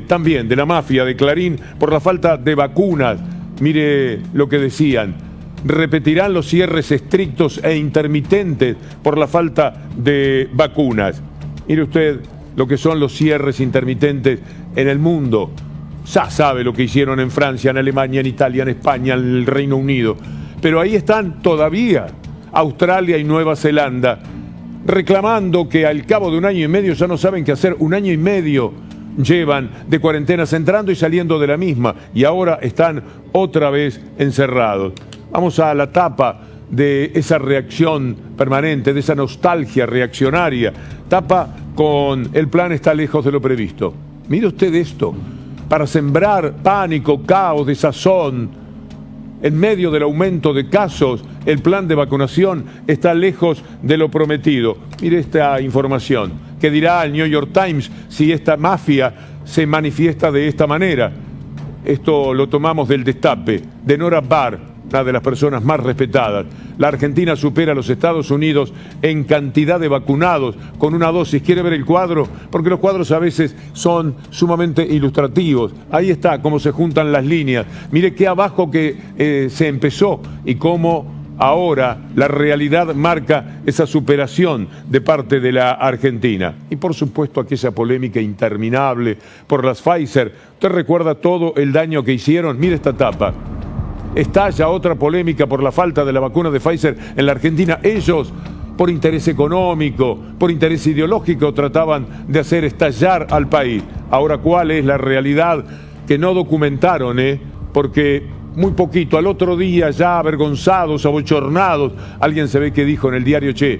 también de la mafia de Clarín por la falta de vacunas. Mire lo que decían. Repetirán los cierres estrictos e intermitentes por la falta de vacunas. Mire usted lo que son los cierres intermitentes en el mundo. Ya sabe lo que hicieron en Francia, en Alemania, en Italia, en España, en el Reino Unido. Pero ahí están todavía Australia y Nueva Zelanda reclamando que al cabo de 1 año y medio ya no saben qué hacer. 1 año y medio llevan de cuarentenas entrando y saliendo de la misma y ahora están otra vez encerrados. Vamos a la tapa de esa reacción permanente, de esa nostalgia reaccionaria. Tapa con el plan está lejos de lo previsto. Mire usted esto, para sembrar pánico, caos, desazón, en medio del aumento de casos, el plan de vacunación está lejos de lo prometido. Mire esta información, que dirá el New York Times si esta mafia se manifiesta de esta manera. Esto lo tomamos del Destape, de Nora Barr, una de las personas más respetadas. La Argentina supera a los Estados Unidos en cantidad de vacunados con una dosis. ¿Quiere ver el cuadro? Porque los cuadros a veces son sumamente ilustrativos. Ahí está cómo se juntan las líneas. Mire qué abajo que se empezó y cómo ahora la realidad marca esa superación de parte de la Argentina. Y por supuesto aquella polémica interminable por las Pfizer. ¿Usted recuerda todo el daño que hicieron? Mire esta tapa. Estalla otra polémica por la falta de la vacuna de Pfizer en la Argentina. Ellos, por interés económico, por interés ideológico, trataban de hacer estallar al país. Ahora, ¿cuál es la realidad? Que no documentaron, porque muy poquito, al otro día ya avergonzados, abochornados, alguien se ve que dijo en el diario, che,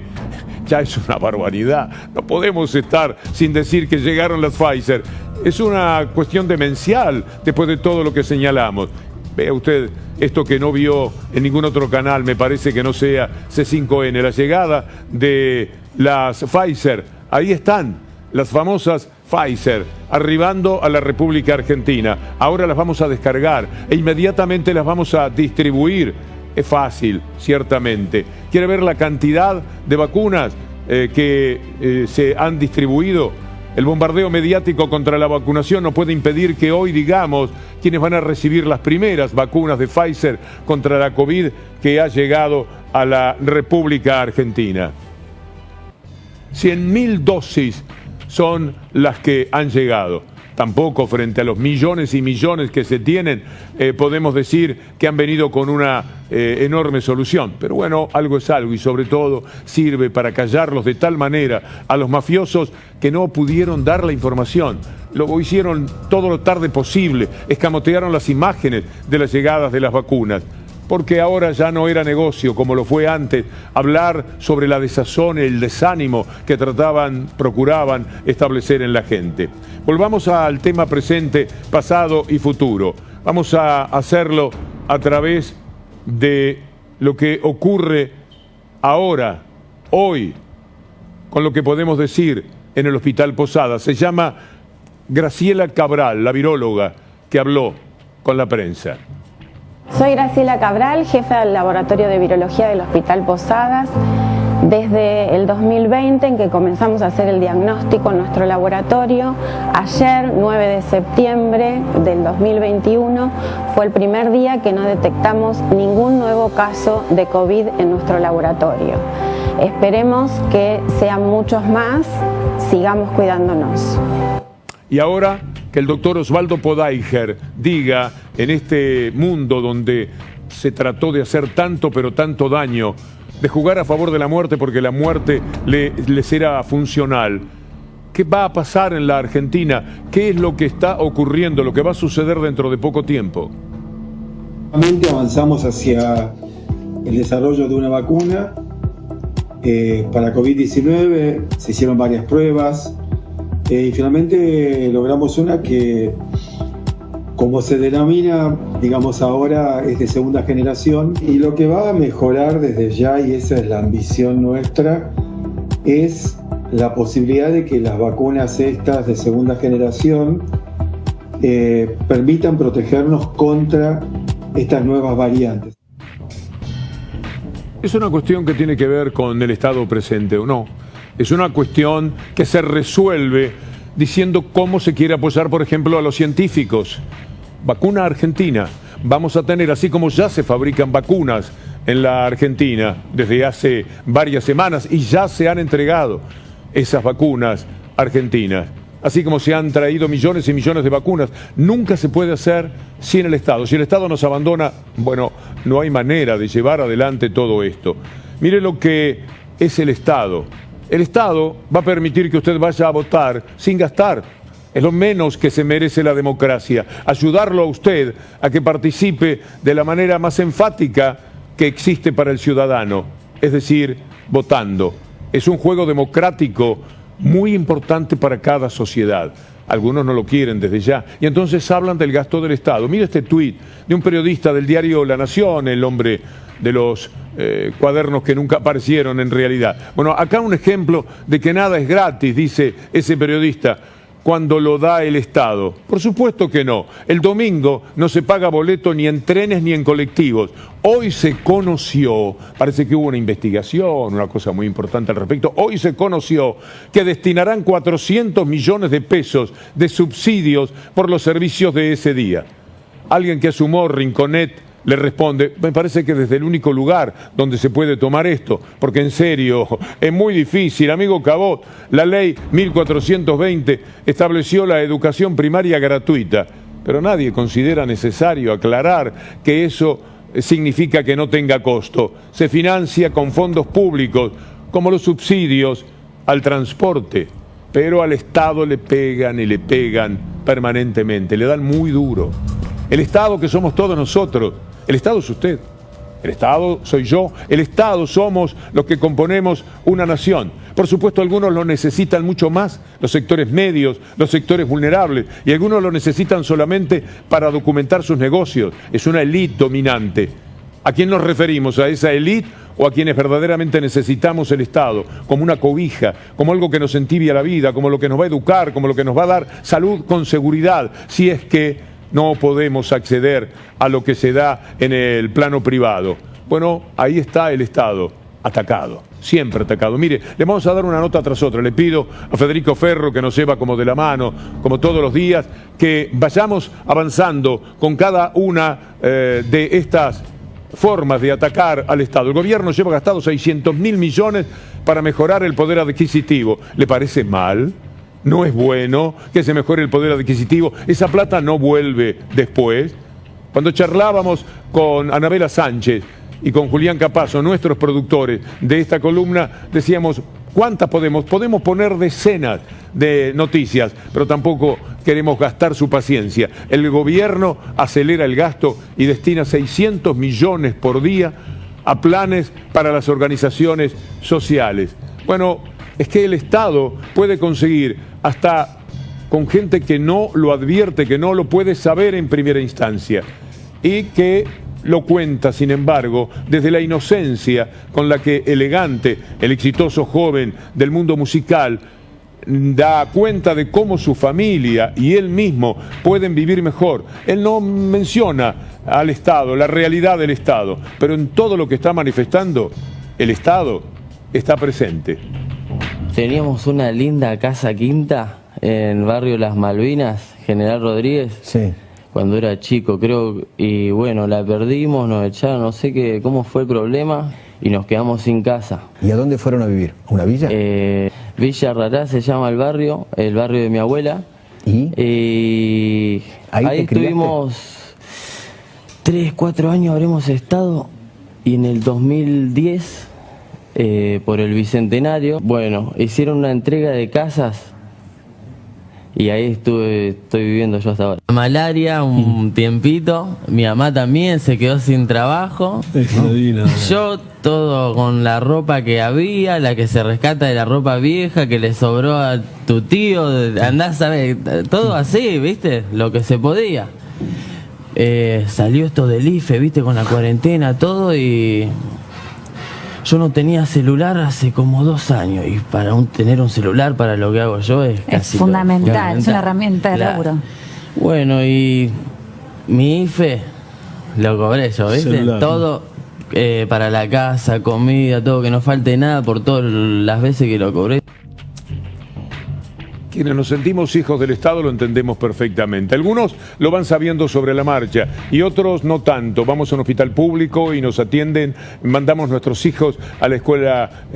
ya es una barbaridad. No podemos estar sin decir que llegaron las Pfizer. Es una cuestión demencial después de todo lo que señalamos. Vea usted esto que no vio en ningún otro canal, me parece que no sea C5N, la llegada de las Pfizer. Ahí están las famosas Pfizer arribando a la República Argentina. Ahora las vamos a descargar e inmediatamente las vamos a distribuir. Es fácil, ciertamente. ¿Quiere ver la cantidad de vacunas que se han distribuido? El bombardeo mediático contra la vacunación no puede impedir que hoy digamos quiénes van a recibir las primeras vacunas de Pfizer contra la COVID que ha llegado a la República Argentina. 100.000 dosis son las que han llegado. Tampoco frente a los millones y millones que se tienen podemos decir que han venido con una enorme solución. Pero bueno, algo es algo y sobre todo sirve para callarlos de tal manera a los mafiosos que no pudieron dar la información. Lo hicieron todo lo tarde posible, escamotearon las imágenes de las llegadas de las vacunas. Porque ahora ya no era negocio, como lo fue antes, hablar sobre la desazón, el desánimo que procuraban establecer en la gente. Volvamos al tema presente, pasado y futuro. Vamos a hacerlo a través de lo que ocurre ahora, hoy, con lo que podemos decir en el Hospital Posadas. Se llama Graciela Cabral, la viróloga, que habló con la prensa. Soy Graciela Cabral, jefa del Laboratorio de Virología del Hospital Posadas. Desde el 2020, en que comenzamos a hacer el diagnóstico en nuestro laboratorio, ayer, 9 de septiembre del 2021, fue el primer día que no detectamos ningún nuevo caso de COVID en nuestro laboratorio. Esperemos que sean muchos más, sigamos cuidándonos. Y ahora que el doctor Osvaldo Podaiger diga, en este mundo donde se trató de hacer tanto pero tanto daño, de jugar a favor de la muerte porque la muerte le será funcional, ¿qué va a pasar en la Argentina? ¿Qué es lo que está ocurriendo, lo que va a suceder dentro de poco tiempo? Avanzamos hacia el desarrollo de una vacuna para COVID-19, se hicieron varias pruebas, y finalmente logramos una que, como se denomina, digamos ahora, es de segunda generación, y lo que va a mejorar desde ya, y esa es la ambición nuestra, es la posibilidad de que las vacunas estas de segunda generación permitan protegernos contra estas nuevas variantes. ¿Es una cuestión que tiene que ver con el estado presente o no? Es una cuestión que se resuelve diciendo cómo se quiere apoyar, por ejemplo, a los científicos. Vacuna argentina. Vamos a tener, así como ya se fabrican vacunas en la Argentina desde hace varias semanas y ya se han entregado esas vacunas argentinas, así como se han traído millones y millones de vacunas, nunca se puede hacer sin el Estado. Si el Estado nos abandona, bueno, no hay manera de llevar adelante todo esto. Mire lo que es el Estado. El Estado va a permitir que usted vaya a votar sin gastar. Es lo menos que se merece la democracia. Ayudarlo a usted a que participe de la manera más enfática que existe para el ciudadano, es decir, votando. Es un juego democrático muy importante para cada sociedad. Algunos no lo quieren desde ya. Y entonces hablan del gasto del Estado. Mira este tuit de un periodista del diario La Nación, el hombre de los cuadernos que nunca aparecieron en realidad. Bueno, acá un ejemplo de que nada es gratis, dice ese periodista, cuando lo da el Estado. Por supuesto que no. El domingo no se paga boleto ni en trenes ni en colectivos. Hoy se conoció, parece que hubo una investigación, una cosa muy importante al respecto, hoy se conoció que destinarán 400 millones de pesos de subsidios por los servicios de ese día. Alguien que asumó Rinconet le responde, me parece que desde el único lugar donde se puede tomar esto, porque en serio, es muy difícil. Amigo Cabot, la ley 1420 estableció la educación primaria gratuita, pero nadie considera necesario aclarar que eso significa que no tenga costo. Se financia con fondos públicos, como los subsidios al transporte, pero al Estado le pegan y le pegan permanentemente, le dan muy duro. El Estado que somos todos nosotros, el Estado es usted, El Estado soy yo, el Estado somos los que componemos una nación. Por supuesto, algunos lo necesitan mucho más, los sectores medios, los sectores vulnerables, y algunos lo necesitan solamente para documentar sus negocios. Es una élite dominante. ¿A quién nos referimos? ¿A esa élite o a quienes verdaderamente necesitamos el Estado? Como una cobija, como algo que nos entibia la vida, como lo que nos va a educar, como lo que nos va a dar salud con seguridad, si es que no podemos acceder a lo que se da en el plano privado. Bueno, ahí está el Estado, atacado, siempre atacado. Mire, le vamos a dar una nota tras otra. Le pido a Federico Ferro, que nos lleva como de la mano, como todos los días, que vayamos avanzando con cada una de estas formas de atacar al Estado. El gobierno lleva gastado 600.000 millones para mejorar el poder adquisitivo. ¿Le parece mal? No es bueno que se mejore el poder adquisitivo. Esa plata no vuelve después. Cuando charlábamos con Anabela Sánchez y con Julián Capazo, nuestros productores de esta columna, decíamos, ¿cuántas podemos? Podemos poner decenas de noticias, pero tampoco queremos gastar su paciencia. El gobierno acelera el gasto y destina 600 millones por día a planes para las organizaciones sociales. Bueno, es que el Estado puede conseguir hasta con gente que no lo advierte, que no lo puede saber en primera instancia y que lo cuenta, sin embargo, desde la inocencia con la que Elegante, el exitoso joven del mundo musical, da cuenta de cómo su familia y él mismo pueden vivir mejor. Él no menciona al Estado, la realidad del Estado, pero en todo lo que está manifestando, el Estado está presente. Teníamos una linda casa quinta en el barrio Las Malvinas, General Rodríguez, sí, cuando era chico, creo, y bueno, la perdimos, nos echaron, no sé cómo fue el problema, y nos quedamos sin casa. ¿Y a dónde fueron a vivir? ¿Una villa? Villa Rará se llama el barrio de mi abuela. ¿Y? Ahí estuvimos 3, 4 años habremos estado, y en el 2010... por el Bicentenario, bueno, hicieron una entrega de casas y ahí estoy viviendo yo hasta ahora. Malaria un tiempito, mi mamá también se quedó sin trabajo, yo todo con la ropa que había, la que se rescata de la ropa vieja que le sobró a tu tío, andás a ver, todo así, viste, lo que se podía. Salió esto del IFE, viste, con la cuarentena, todo, y yo no tenía celular hace como 2 años, y para tener un celular para lo que hago yo es casi fundamental, es una herramienta de laburo. Bueno, y mi IFE lo cobré yo, ¿viste? Celular. Todo para la casa, comida, todo, que no falte nada por todas las veces que lo cobré. Quienes nos sentimos hijos del Estado lo entendemos perfectamente. Algunos lo van sabiendo sobre la marcha y otros no tanto. Vamos a un hospital público y nos atienden, mandamos nuestros hijos a la escuela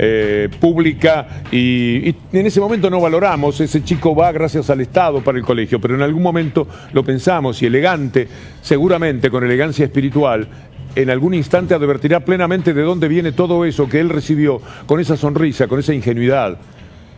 pública y en ese momento no valoramos. Ese chico va gracias al Estado para el colegio, pero en algún momento lo pensamos y Elegante, seguramente con elegancia espiritual, en algún instante advertirá plenamente de dónde viene todo eso que él recibió con esa sonrisa, con esa ingenuidad.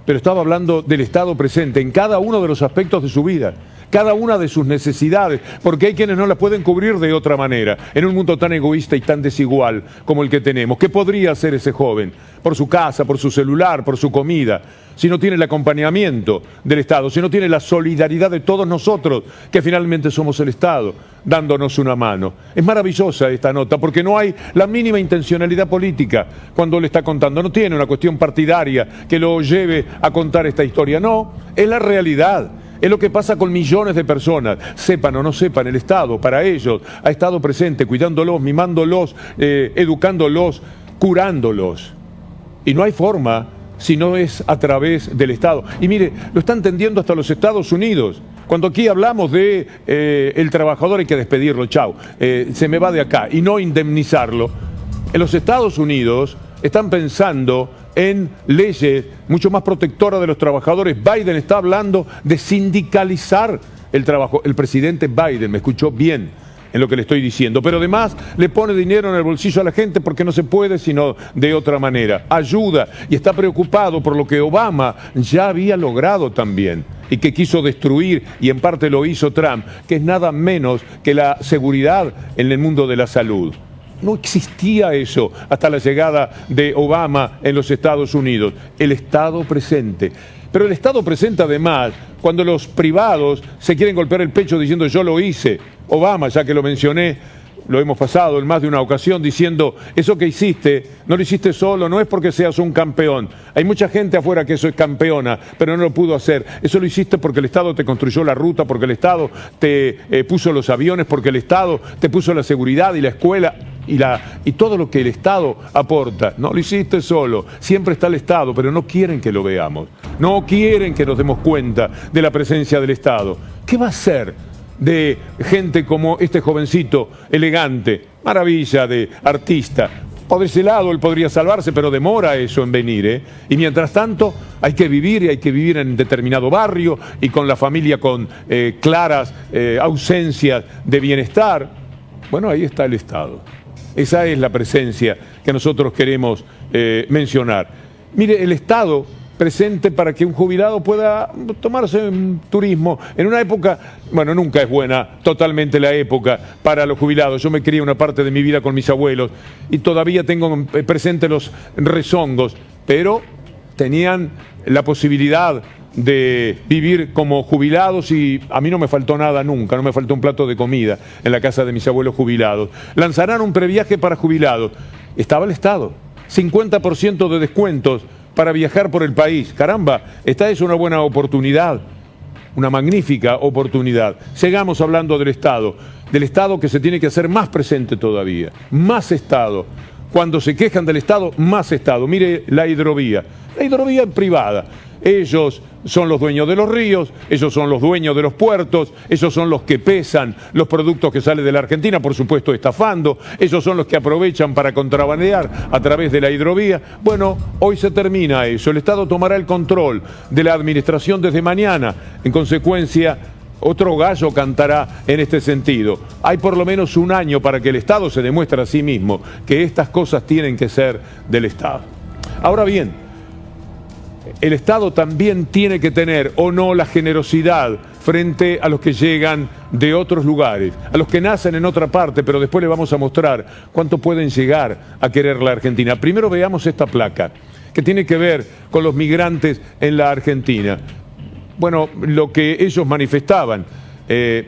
Pero estaba hablando del Estado presente en cada uno de los aspectos de su vida, cada una de sus necesidades, porque hay quienes no las pueden cubrir de otra manera, en un mundo tan egoísta y tan desigual como el que tenemos. ¿Qué podría hacer ese joven? Por su casa, por su celular, por su comida, si no tiene el acompañamiento del Estado, si no tiene la solidaridad de todos nosotros, que finalmente somos el Estado, dándonos una mano. Es maravillosa esta nota, porque no hay la mínima intencionalidad política cuando le está contando. No tiene una cuestión partidaria que lo lleve a contar esta historia. No, es la realidad. Es lo que pasa con millones de personas, sepan o no sepan, el Estado para ellos ha estado presente, cuidándolos, mimándolos, educándolos, curándolos. Y no hay forma si no es a través del Estado. Y mire, lo está entendiendo hasta los Estados Unidos. Cuando aquí hablamos de el trabajador hay que despedirlo, chao, se me va de acá, y no indemnizarlo, en los Estados Unidos están pensando en leyes mucho más protectoras de los trabajadores. Biden está hablando de sindicalizar el trabajo. El presidente Biden, me escuchó bien en lo que le estoy diciendo, pero además le pone dinero en el bolsillo a la gente porque no se puede sino de otra manera. Ayuda y está preocupado por lo que Obama ya había logrado también y que quiso destruir, y en parte lo hizo Trump, que es nada menos que la seguridad en el mundo de la salud. No existía eso hasta la llegada de Obama en los Estados Unidos. El Estado presente. Pero el Estado presente además cuando los privados se quieren golpear el pecho diciendo yo lo hice. Obama, ya que lo mencioné, lo hemos pasado en más de una ocasión diciendo eso que hiciste, no lo hiciste solo, no es porque seas un campeón. Hay mucha gente afuera que eso es campeona, pero no lo pudo hacer. Eso lo hiciste porque el Estado te construyó la ruta, porque el Estado te puso los aviones, porque el Estado te puso la seguridad y la escuela y todo lo que el Estado aporta. No lo hiciste solo, siempre está el Estado, pero no quieren que lo veamos. No quieren que nos demos cuenta de la presencia del Estado. ¿Qué va a hacer de gente como este jovencito elegante, maravilla de artista? Por ese lado él podría salvarse, pero demora eso en venir, ¿eh? Y mientras tanto hay que vivir, y hay que vivir en determinado barrio y con la familia con claras ausencias de bienestar. Bueno, ahí está el Estado. Esa es la presencia que nosotros queremos mencionar. Mire, el Estado presente para que un jubilado pueda tomarse un turismo. En una época, bueno, nunca es buena totalmente la época para los jubilados. Yo me crié una parte de mi vida con mis abuelos y todavía tengo presente los rezongos, pero tenían la posibilidad de vivir como jubilados y a mí no me faltó nada nunca, no me faltó un plato de comida en la casa de mis abuelos jubilados. Lanzarán un previaje para jubilados. Estaba el Estado, 50% de descuentos para viajar por el país. Caramba, esta es una buena oportunidad, una magnífica oportunidad. Sigamos hablando del Estado que se tiene que hacer más presente todavía, más Estado. Cuando se quejan del Estado, más Estado. Mire la hidrovía privada. Ellos son los dueños de los ríos, ellos son los dueños de los puertos, ellos son los que pesan los productos que salen de la Argentina, por supuesto estafando, ellos son los que aprovechan para contrabandear a través de la hidrovía. Bueno, hoy se termina eso, el Estado tomará el control de la administración desde mañana, en consecuencia otro gallo cantará en este sentido. Hay por lo menos un año para que el Estado se demuestre a sí mismo que estas cosas tienen que ser del Estado. Ahora bien, el Estado también tiene que tener o no la generosidad frente a los que llegan de otros lugares, a los que nacen en otra parte, pero después les vamos a mostrar cuánto pueden llegar a querer la Argentina. Primero veamos esta placa, que tiene que ver con los migrantes en la Argentina. Bueno, lo que ellos manifestaban,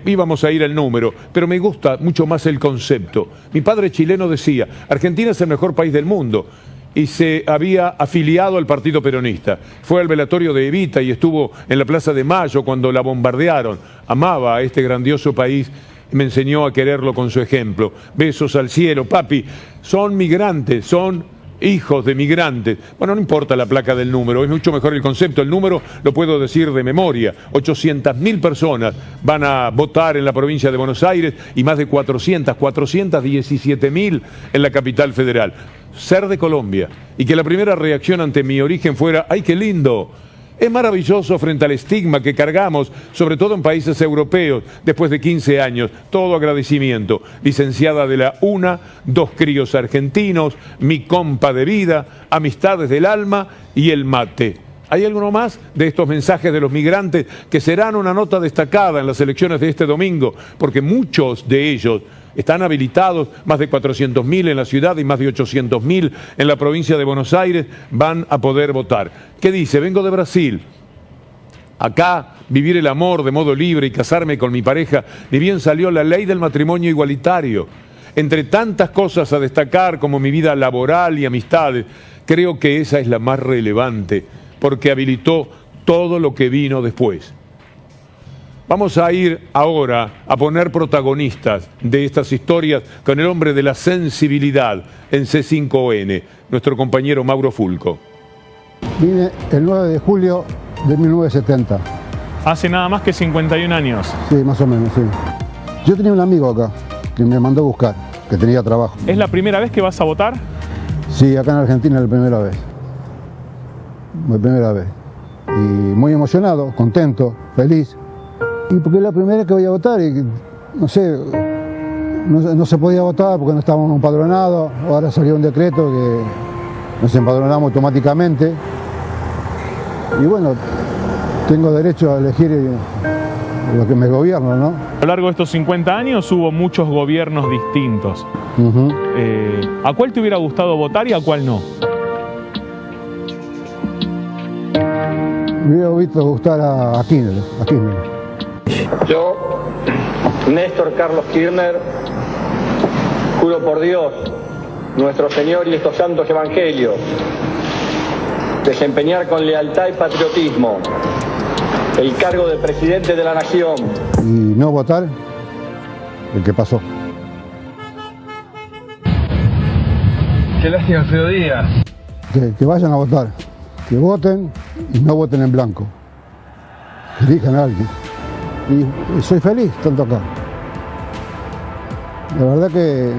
íbamos a ir al número, pero me gusta mucho más el concepto. Mi padre chileno decía, Argentina es el mejor país del mundo, y se había afiliado al Partido Peronista. Fue al velatorio de Evita y estuvo en la Plaza de Mayo cuando la bombardearon. Amaba a este grandioso país y me enseñó a quererlo con su ejemplo. Besos al cielo, papi. Son migrantes, son hijos de migrantes. Bueno, no importa la placa del número, es mucho mejor el concepto. El número lo puedo decir de memoria. 800.000 personas van a votar en la provincia de Buenos Aires y más de 417.000 en la capital federal. Ser de Colombia y que la primera reacción ante mi origen fuera ¡ay, qué lindo! Es maravilloso frente al estigma que cargamos, sobre todo en países europeos, después de 15 años. Todo agradecimiento. Licenciada de la UNA, 2 críos argentinos, mi compa de vida, amistades del alma y el mate. ¿Hay alguno más de estos mensajes de los migrantes que serán una nota destacada en las elecciones de este domingo? Porque muchos de ellos están habilitados, más de 400.000 en la ciudad y más de 800.000 en la provincia de Buenos Aires van a poder votar. ¿Qué dice? Vengo de Brasil. Acá vivir el amor de modo libre y casarme con mi pareja, ni bien salió la ley del matrimonio igualitario. Entre tantas cosas a destacar como mi vida laboral y amistades, creo que esa es la más relevante, porque habilitó todo lo que vino después. Vamos a ir ahora a poner protagonistas de estas historias con el hombre de la sensibilidad en C5N, nuestro compañero Mauro Fulco. Vine el 9 de julio de 1970. Hace nada más que 51 años. Sí, más o menos, sí. Yo tenía un amigo acá que me mandó a buscar, que tenía trabajo. ¿Es la primera vez que vas a votar? Sí, acá en Argentina es la primera vez. La primera vez. Y muy emocionado, contento, feliz. Y porque es la primera vez que voy a votar y no sé, no se podía votar porque no estábamos empadronados. Ahora salió un decreto que nos empadronamos automáticamente. Y bueno, tengo derecho a elegir lo que me gobierna, ¿no? A lo largo de estos 50 años hubo muchos gobiernos distintos. ¿A cuál te hubiera gustado votar y a cuál no? Me hubiera visto gustar a Kirchner. Yo, Néstor Carlos Kirchner, juro por Dios, nuestro Señor y estos santos evangelios, desempeñar con lealtad y patriotismo el cargo de presidente de la nación. Y no votar el que pasó. Qué lástima, Alfredo Díaz. Que vayan a votar, que voten y no voten en blanco. Que elijan a alguien. Y soy feliz tanto acá. La verdad que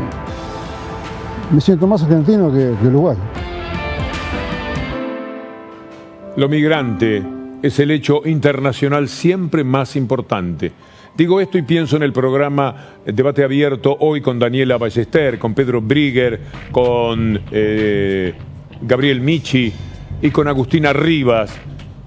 me siento más argentino que uruguayo. Lo migrante es el hecho internacional siempre más importante. Digo esto y pienso en el programa Debate Abierto hoy con Daniela Ballester, con Pedro Brigger, con Gabriel Michi y con Agustina Rivas.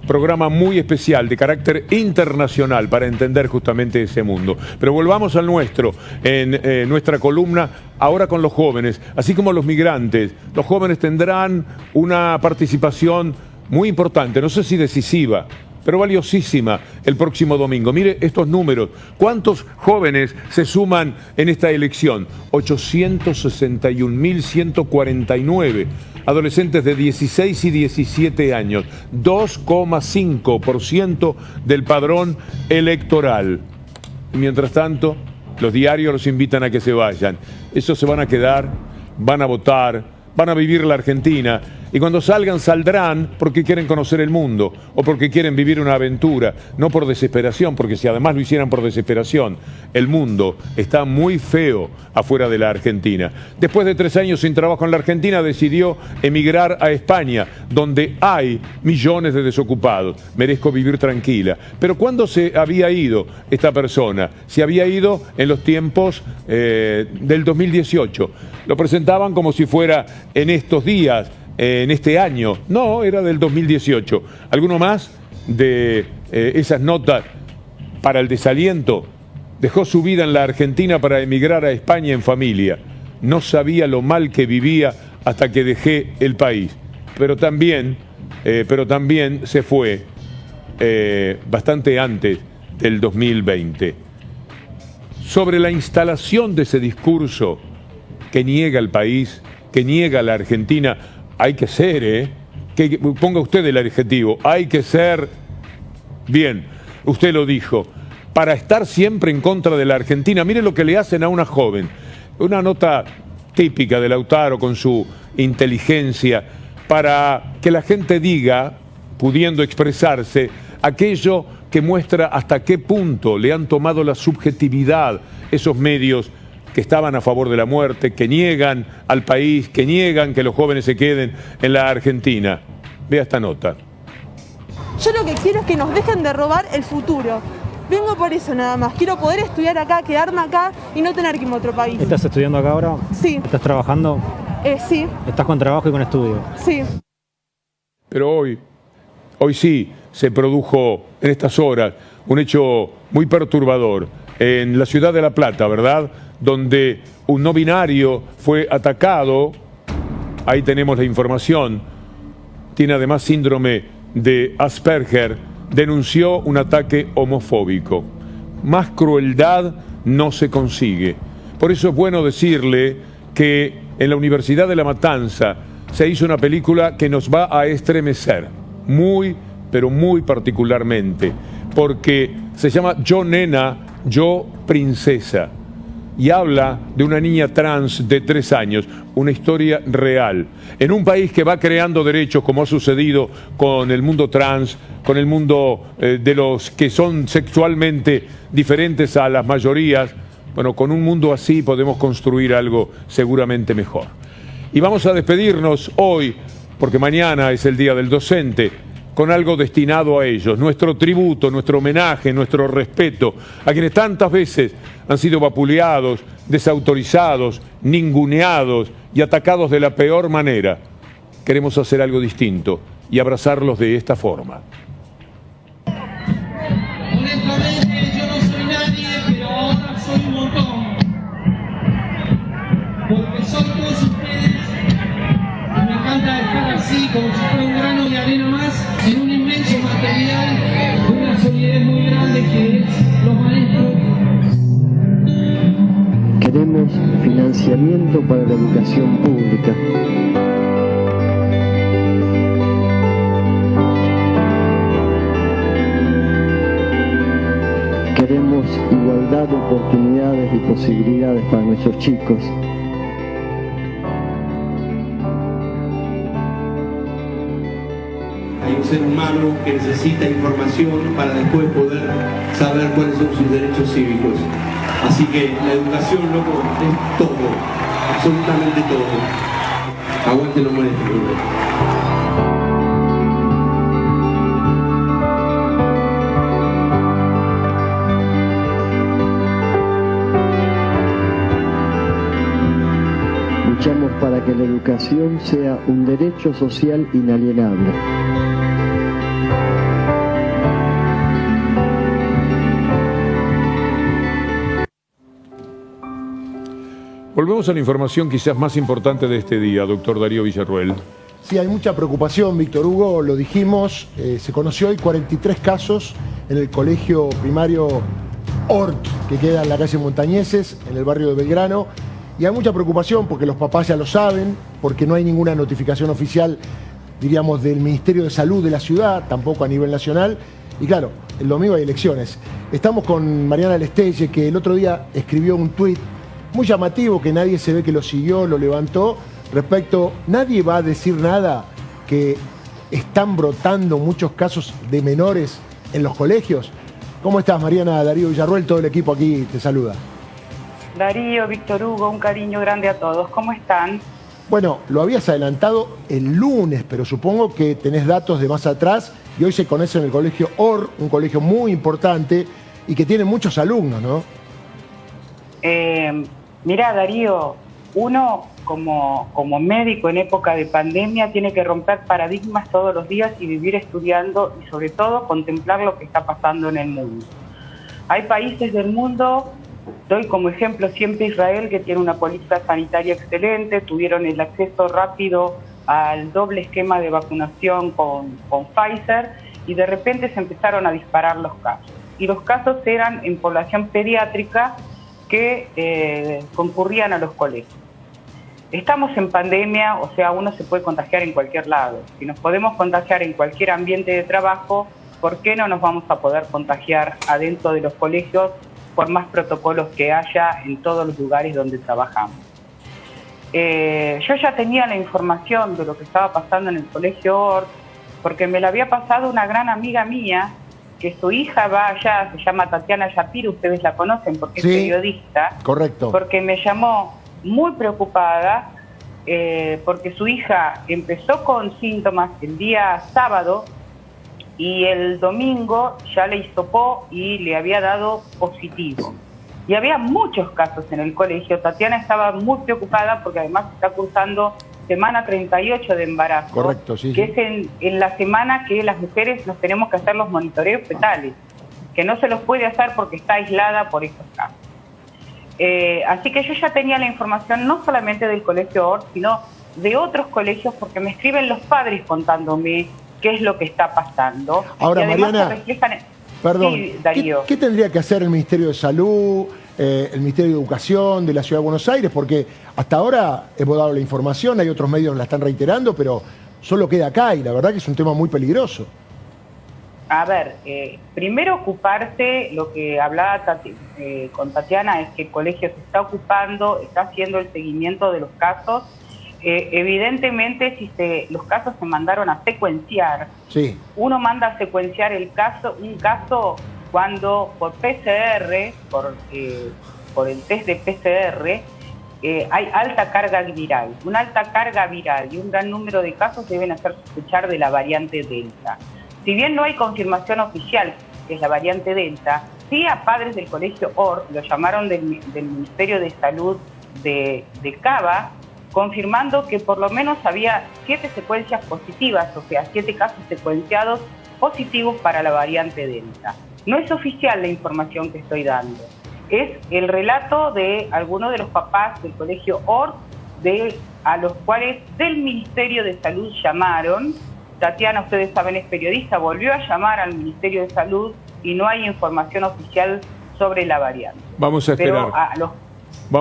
Programa muy especial de carácter internacional para entender justamente ese mundo. Pero volvamos al nuestro, en nuestra columna, ahora con los jóvenes, así como los migrantes. Los jóvenes tendrán una participación muy importante, no sé si decisiva, pero valiosísima el próximo domingo. Mire estos números. ¿Cuántos jóvenes se suman en esta elección? 861.149. Adolescentes de 16 y 17 años. 2,5% del padrón electoral. Y mientras tanto, los diarios los invitan a que se vayan. Esos se van a quedar, van a votar, van a vivir la Argentina. Y cuando salgan, saldrán porque quieren conocer el mundo o porque quieren vivir una aventura, no por desesperación, porque si además lo hicieran por desesperación, el mundo está muy feo afuera de la Argentina. Después de 3 años sin trabajo en la Argentina, decidió emigrar a España, donde hay millones de desocupados. Merezco vivir tranquila. Pero ¿cuándo se había ido esta persona? Se había ido en los tiempos del 2018. Lo presentaban como si fuera en estos días, en este año. No, era del 2018. ¿Alguno más de esas notas para el desaliento? Dejó su vida en la Argentina para emigrar a España en familia. No sabía lo mal que vivía hasta que dejé el país. Pero también se fue bastante antes del 2020. Sobre la instalación de ese discurso que niega el país, que niega la Argentina, hay que ser, que ponga usted el adjetivo, hay que ser, bien, usted lo dijo, para estar siempre en contra de la Argentina. Mire lo que le hacen a una joven, una nota típica de Lautaro con su inteligencia, para que la gente diga, pudiendo expresarse, aquello que muestra hasta qué punto le han tomado la subjetividad esos medios que estaban a favor de la muerte, que niegan al país, que niegan que los jóvenes se queden en la Argentina. Vea esta nota. Yo lo que quiero es que nos dejen de robar el futuro. Vengo por eso nada más. Quiero poder estudiar acá, quedarme acá y no tener que irme a otro país. ¿Estás estudiando acá ahora? Sí. ¿Estás trabajando? Sí. ¿Estás con trabajo y con estudio? Sí. Pero hoy sí se produjo en estas horas un hecho muy perturbador en la ciudad de La Plata, ¿verdad?, donde un no binario fue atacado. Ahí tenemos la información. Tiene además síndrome de Asperger. Denunció un ataque homofóbico. Más crueldad no se consigue. Por eso es bueno decirle que en la Universidad de La Matanza se hizo una película que nos va a estremecer, muy, pero muy particularmente, porque se llama Yo Nena, Yo Princesa, y habla de una niña trans de 3 años, una historia real. En un país que va creando derechos, como ha sucedido con el mundo trans, con el mundo de los que son sexualmente diferentes a las mayorías, bueno, con un mundo así podemos construir algo seguramente mejor. Y vamos a despedirnos hoy, porque mañana es el Día del Docente, con algo destinado a ellos, nuestro tributo, nuestro homenaje, nuestro respeto a quienes tantas veces han sido vapuleados, desautorizados, ninguneados y atacados de la peor manera. Queremos hacer algo distinto y abrazarlos de esta forma. Honestamente, yo no movimiento para la educación pública. Queremos igualdad de oportunidades y posibilidades para nuestros chicos. Hay un ser humano que necesita información para después poder saber cuáles son sus derechos cívicos. Así que la educación, loco, es todo, absolutamente todo. Aguante los maestros. Luchamos para que la educación sea un derecho social inalienable. Volvemos a la información quizás más importante de este día, doctor Darío Villarruel. Sí, hay mucha preocupación, Víctor Hugo, lo dijimos, se conoció hoy 43 casos en el colegio primario Hort, que queda en la calle Montañeses, en el barrio de Belgrano, y hay mucha preocupación porque los papás ya lo saben, porque no hay ninguna notificación oficial, diríamos, del Ministerio de Salud de la ciudad, tampoco a nivel nacional, y claro, el domingo hay elecciones. Estamos con Mariana Lestelle, que el otro día escribió un tuit muy llamativo, que nadie se ve que lo siguió, lo levantó, respecto, nadie va a decir nada, que están brotando muchos casos de menores en los colegios. ¿Cómo estás, Mariana? Darío Villarruel, todo el equipo aquí te saluda. Darío, Víctor Hugo, un cariño grande a todos. ¿Cómo están? Bueno, lo habías adelantado el lunes, pero supongo que tenés datos de más atrás, y hoy se conoce en el colegio Hort, un colegio muy importante y que tiene muchos alumnos, ¿no? Mirá, Darío, uno como médico en época de pandemia tiene que romper paradigmas todos los días y vivir estudiando y sobre todo contemplar lo que está pasando en el mundo. Hay países del mundo, doy como ejemplo siempre Israel, que tiene una política sanitaria excelente, tuvieron el acceso rápido al doble esquema de vacunación con Pfizer y de repente se empezaron a disparar los casos. Y los casos eran en población pediátrica que concurrían a los colegios. Estamos en pandemia, o sea, uno se puede contagiar en cualquier lado. Si nos podemos contagiar en cualquier ambiente de trabajo, ¿por qué no nos vamos a poder contagiar adentro de los colegios por más protocolos que haya en todos los lugares donde trabajamos? Yo ya tenía la información de lo que estaba pasando en el colegio Hort, porque me la había pasado una gran amiga mía, que su hija va allá, se llama Tatiana Shapiro, ustedes la conocen porque es periodista. Correcto. Porque me llamó muy preocupada, porque su hija empezó con síntomas el día sábado y el domingo ya le hisopó y le había dado positivo. Y había muchos casos en el colegio. Tatiana estaba muy preocupada porque además está cursando semana 38 de embarazo. Correcto, sí. Que es en la semana que las mujeres nos tenemos que hacer los monitoreos fetales, que no se los puede hacer porque está aislada por estos casos. Así que yo ya tenía la información no solamente del colegio Hort, sino de otros colegios, porque me escriben los padres contándome qué es lo que está pasando. Ahora, y además Mariana, se reflejan... perdón, Sí, Darío. ¿qué tendría que hacer el Ministerio de Salud, el Ministerio de Educación de la Ciudad de Buenos Aires? Porque hasta ahora hemos dado la información, hay otros medios que la están reiterando, pero solo queda acá y la verdad que es un tema muy peligroso. A ver, primero ocuparse, lo que hablaba con Tatiana, es que el colegio se está ocupando, está haciendo el seguimiento de los casos. Evidentemente, si los casos se mandaron a secuenciar, sí, uno manda a secuenciar un caso cuando por PCR, por el test de PCR, hay alta carga viral. Una alta carga viral y un gran número de casos deben hacer sospechar de la variante Delta. Si bien no hay confirmación oficial que es la variante Delta, sí a padres del colegio Hort lo llamaron del Ministerio de Salud de Cava, confirmando que por lo menos había 7 secuencias positivas, o sea, 7 casos secuenciados positivos para la variante Delta. No es oficial la información que estoy dando, es el relato de algunos de los papás del colegio Hort, a los cuales del Ministerio de Salud llamaron. Tatiana, ustedes saben, es periodista, volvió a llamar al Ministerio de Salud y no hay información oficial sobre la variante. Vamos a esperar. Pero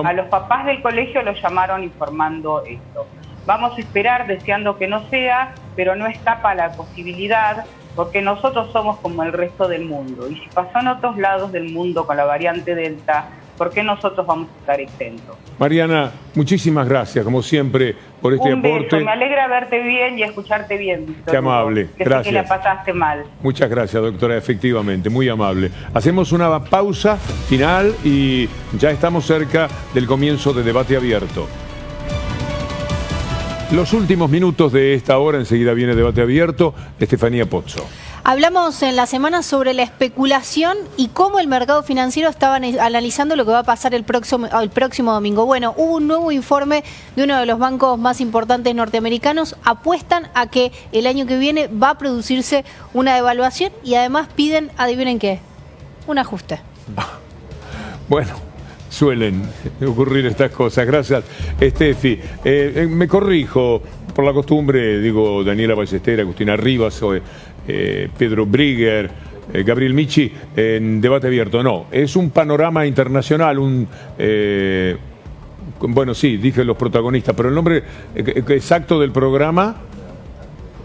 A los papás del colegio los llamaron informando esto. Vamos a esperar deseando que no sea, pero no escapa la posibilidad, porque nosotros somos como el resto del mundo. Y si pasó en otros lados del mundo con la variante Delta, ¿por qué nosotros vamos a estar exentos? Mariana, muchísimas gracias, como siempre, por este Un aporte. beso, me alegra verte bien y escucharte bien, Víctor. Qué amable, que gracias. Sé que la pasaste mal. Muchas gracias, doctora, efectivamente, muy amable. Hacemos una pausa final y ya estamos cerca del comienzo de Debate Abierto. Los últimos minutos de esta hora, enseguida viene Debate Abierto, Estefanía Pozzo. Hablamos en la semana sobre la especulación y cómo el mercado financiero estaba analizando lo que va a pasar el próximo domingo. Bueno, hubo un nuevo informe de uno de los bancos más importantes norteamericanos. Apuestan a que el año que viene va a producirse una devaluación y además piden, adivinen qué, un ajuste. Bueno, suelen ocurrir estas cosas. Gracias, Estefi. Me corrijo, por la costumbre, digo Daniela Ballester, Agustina Rivas, Pedro Brigger, Gabriel Michi, en Debate Abierto. No, es un panorama internacional, bueno, sí, dije los protagonistas, pero el nombre exacto del programa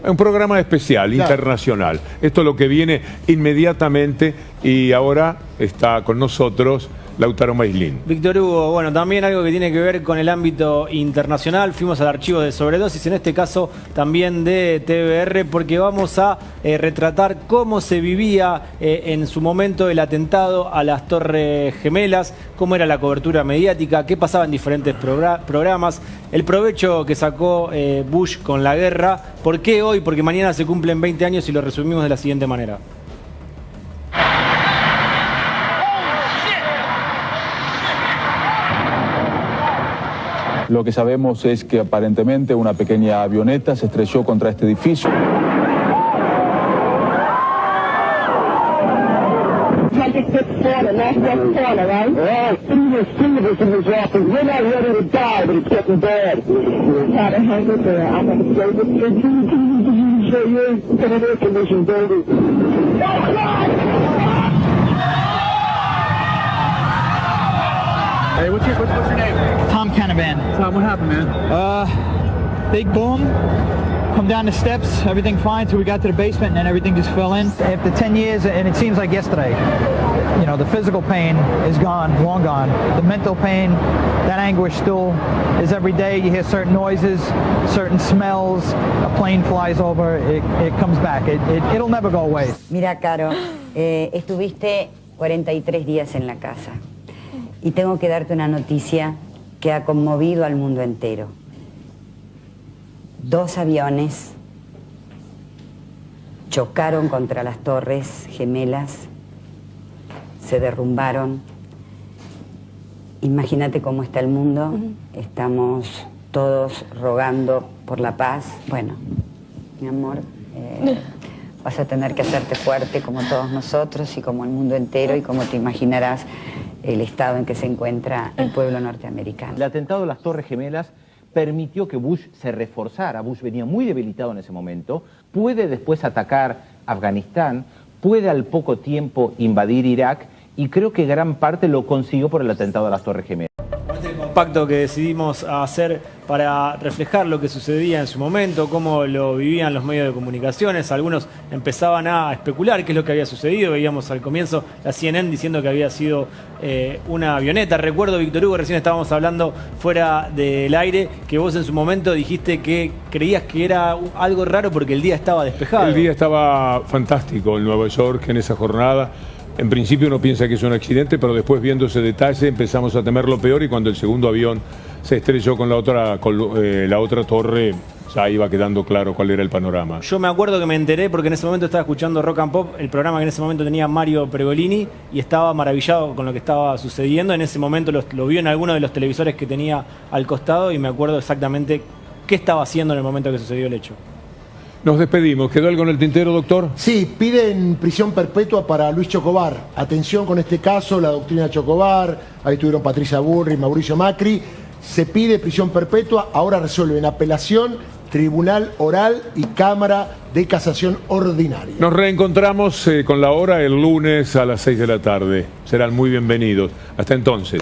es un programa especial, claro, internacional. Esto es lo que viene inmediatamente y ahora está con nosotros Lautaro Maislin. Víctor Hugo, bueno, también algo que tiene que ver con el ámbito internacional. Fuimos al archivo de sobredosis, en este caso también de TVR, porque vamos a retratar cómo se vivía en su momento el atentado a las Torres Gemelas, cómo era la cobertura mediática, qué pasaba en diferentes programas, el provecho que sacó Bush con la guerra, por qué hoy, porque mañana se cumplen 20 años y lo resumimos de la siguiente manera. Lo que sabemos es que aparentemente una pequeña avioneta se estrelló contra este edificio. Hey, what's your name? Tom Canavan. Tom, what happened, man? Big boom. Come down the steps, everything fine till we got to the basement and then everything just fell in. After 10 years, and it seems like yesterday, you know, the physical pain is gone, long gone. The mental pain, that anguish still is every day. You hear certain noises, certain smells, a plane flies over, it comes back. It'll never go away. Mira, Caro, estuviste 43 días en la casa. Y tengo que darte una noticia que ha conmovido al mundo entero. 2 aviones chocaron contra las Torres Gemelas, se derrumbaron. Imagínate cómo está el mundo. Estamos todos rogando por la paz. Bueno, mi amor, vas a tener que hacerte fuerte como todos nosotros y como el mundo entero y como te imaginarás el estado en que se encuentra el pueblo norteamericano. El atentado a las Torres Gemelas permitió que Bush se reforzara. Bush venía muy debilitado en ese momento. Puede después atacar Afganistán, puede al poco tiempo invadir Irak y creo que gran parte lo consiguió por el atentado a las Torres Gemelas. Este compacto que decidimos hacer para reflejar lo que sucedía en su momento, cómo lo vivían los medios de comunicaciones. Algunos empezaban a especular qué es lo que había sucedido. Veíamos al comienzo la CNN diciendo que había sido una avioneta. Recuerdo, Víctor Hugo, recién estábamos hablando fuera del aire, que vos en su momento dijiste que creías que era algo raro porque el día estaba despejado. El día estaba fantástico en Nueva York en esa jornada. En principio uno piensa que es un accidente, pero después viendo ese detalle empezamos a temer lo peor y cuando el segundo avión se estrelló con la otra torre, ya iba quedando claro cuál era el panorama. Yo me acuerdo que me enteré porque en ese momento estaba escuchando Rock and Pop, el programa que en ese momento tenía Mario Pergolini, y estaba maravillado con lo que estaba sucediendo. En ese momento lo vio en alguno de los televisores que tenía al costado y me acuerdo exactamente qué estaba haciendo en el momento que sucedió el hecho. Nos despedimos. ¿Quedó algo en el tintero, doctor? Sí, piden prisión perpetua para Luis Chocobar. Atención con este caso, la doctrina Chocobar. Ahí estuvieron Patricia Bullrich, Mauricio Macri. Se pide prisión perpetua, ahora resuelven apelación, tribunal oral y cámara de casación ordinaria. Nos reencontramos con la hora el lunes a las 6 de la tarde. Serán muy bienvenidos. Hasta entonces.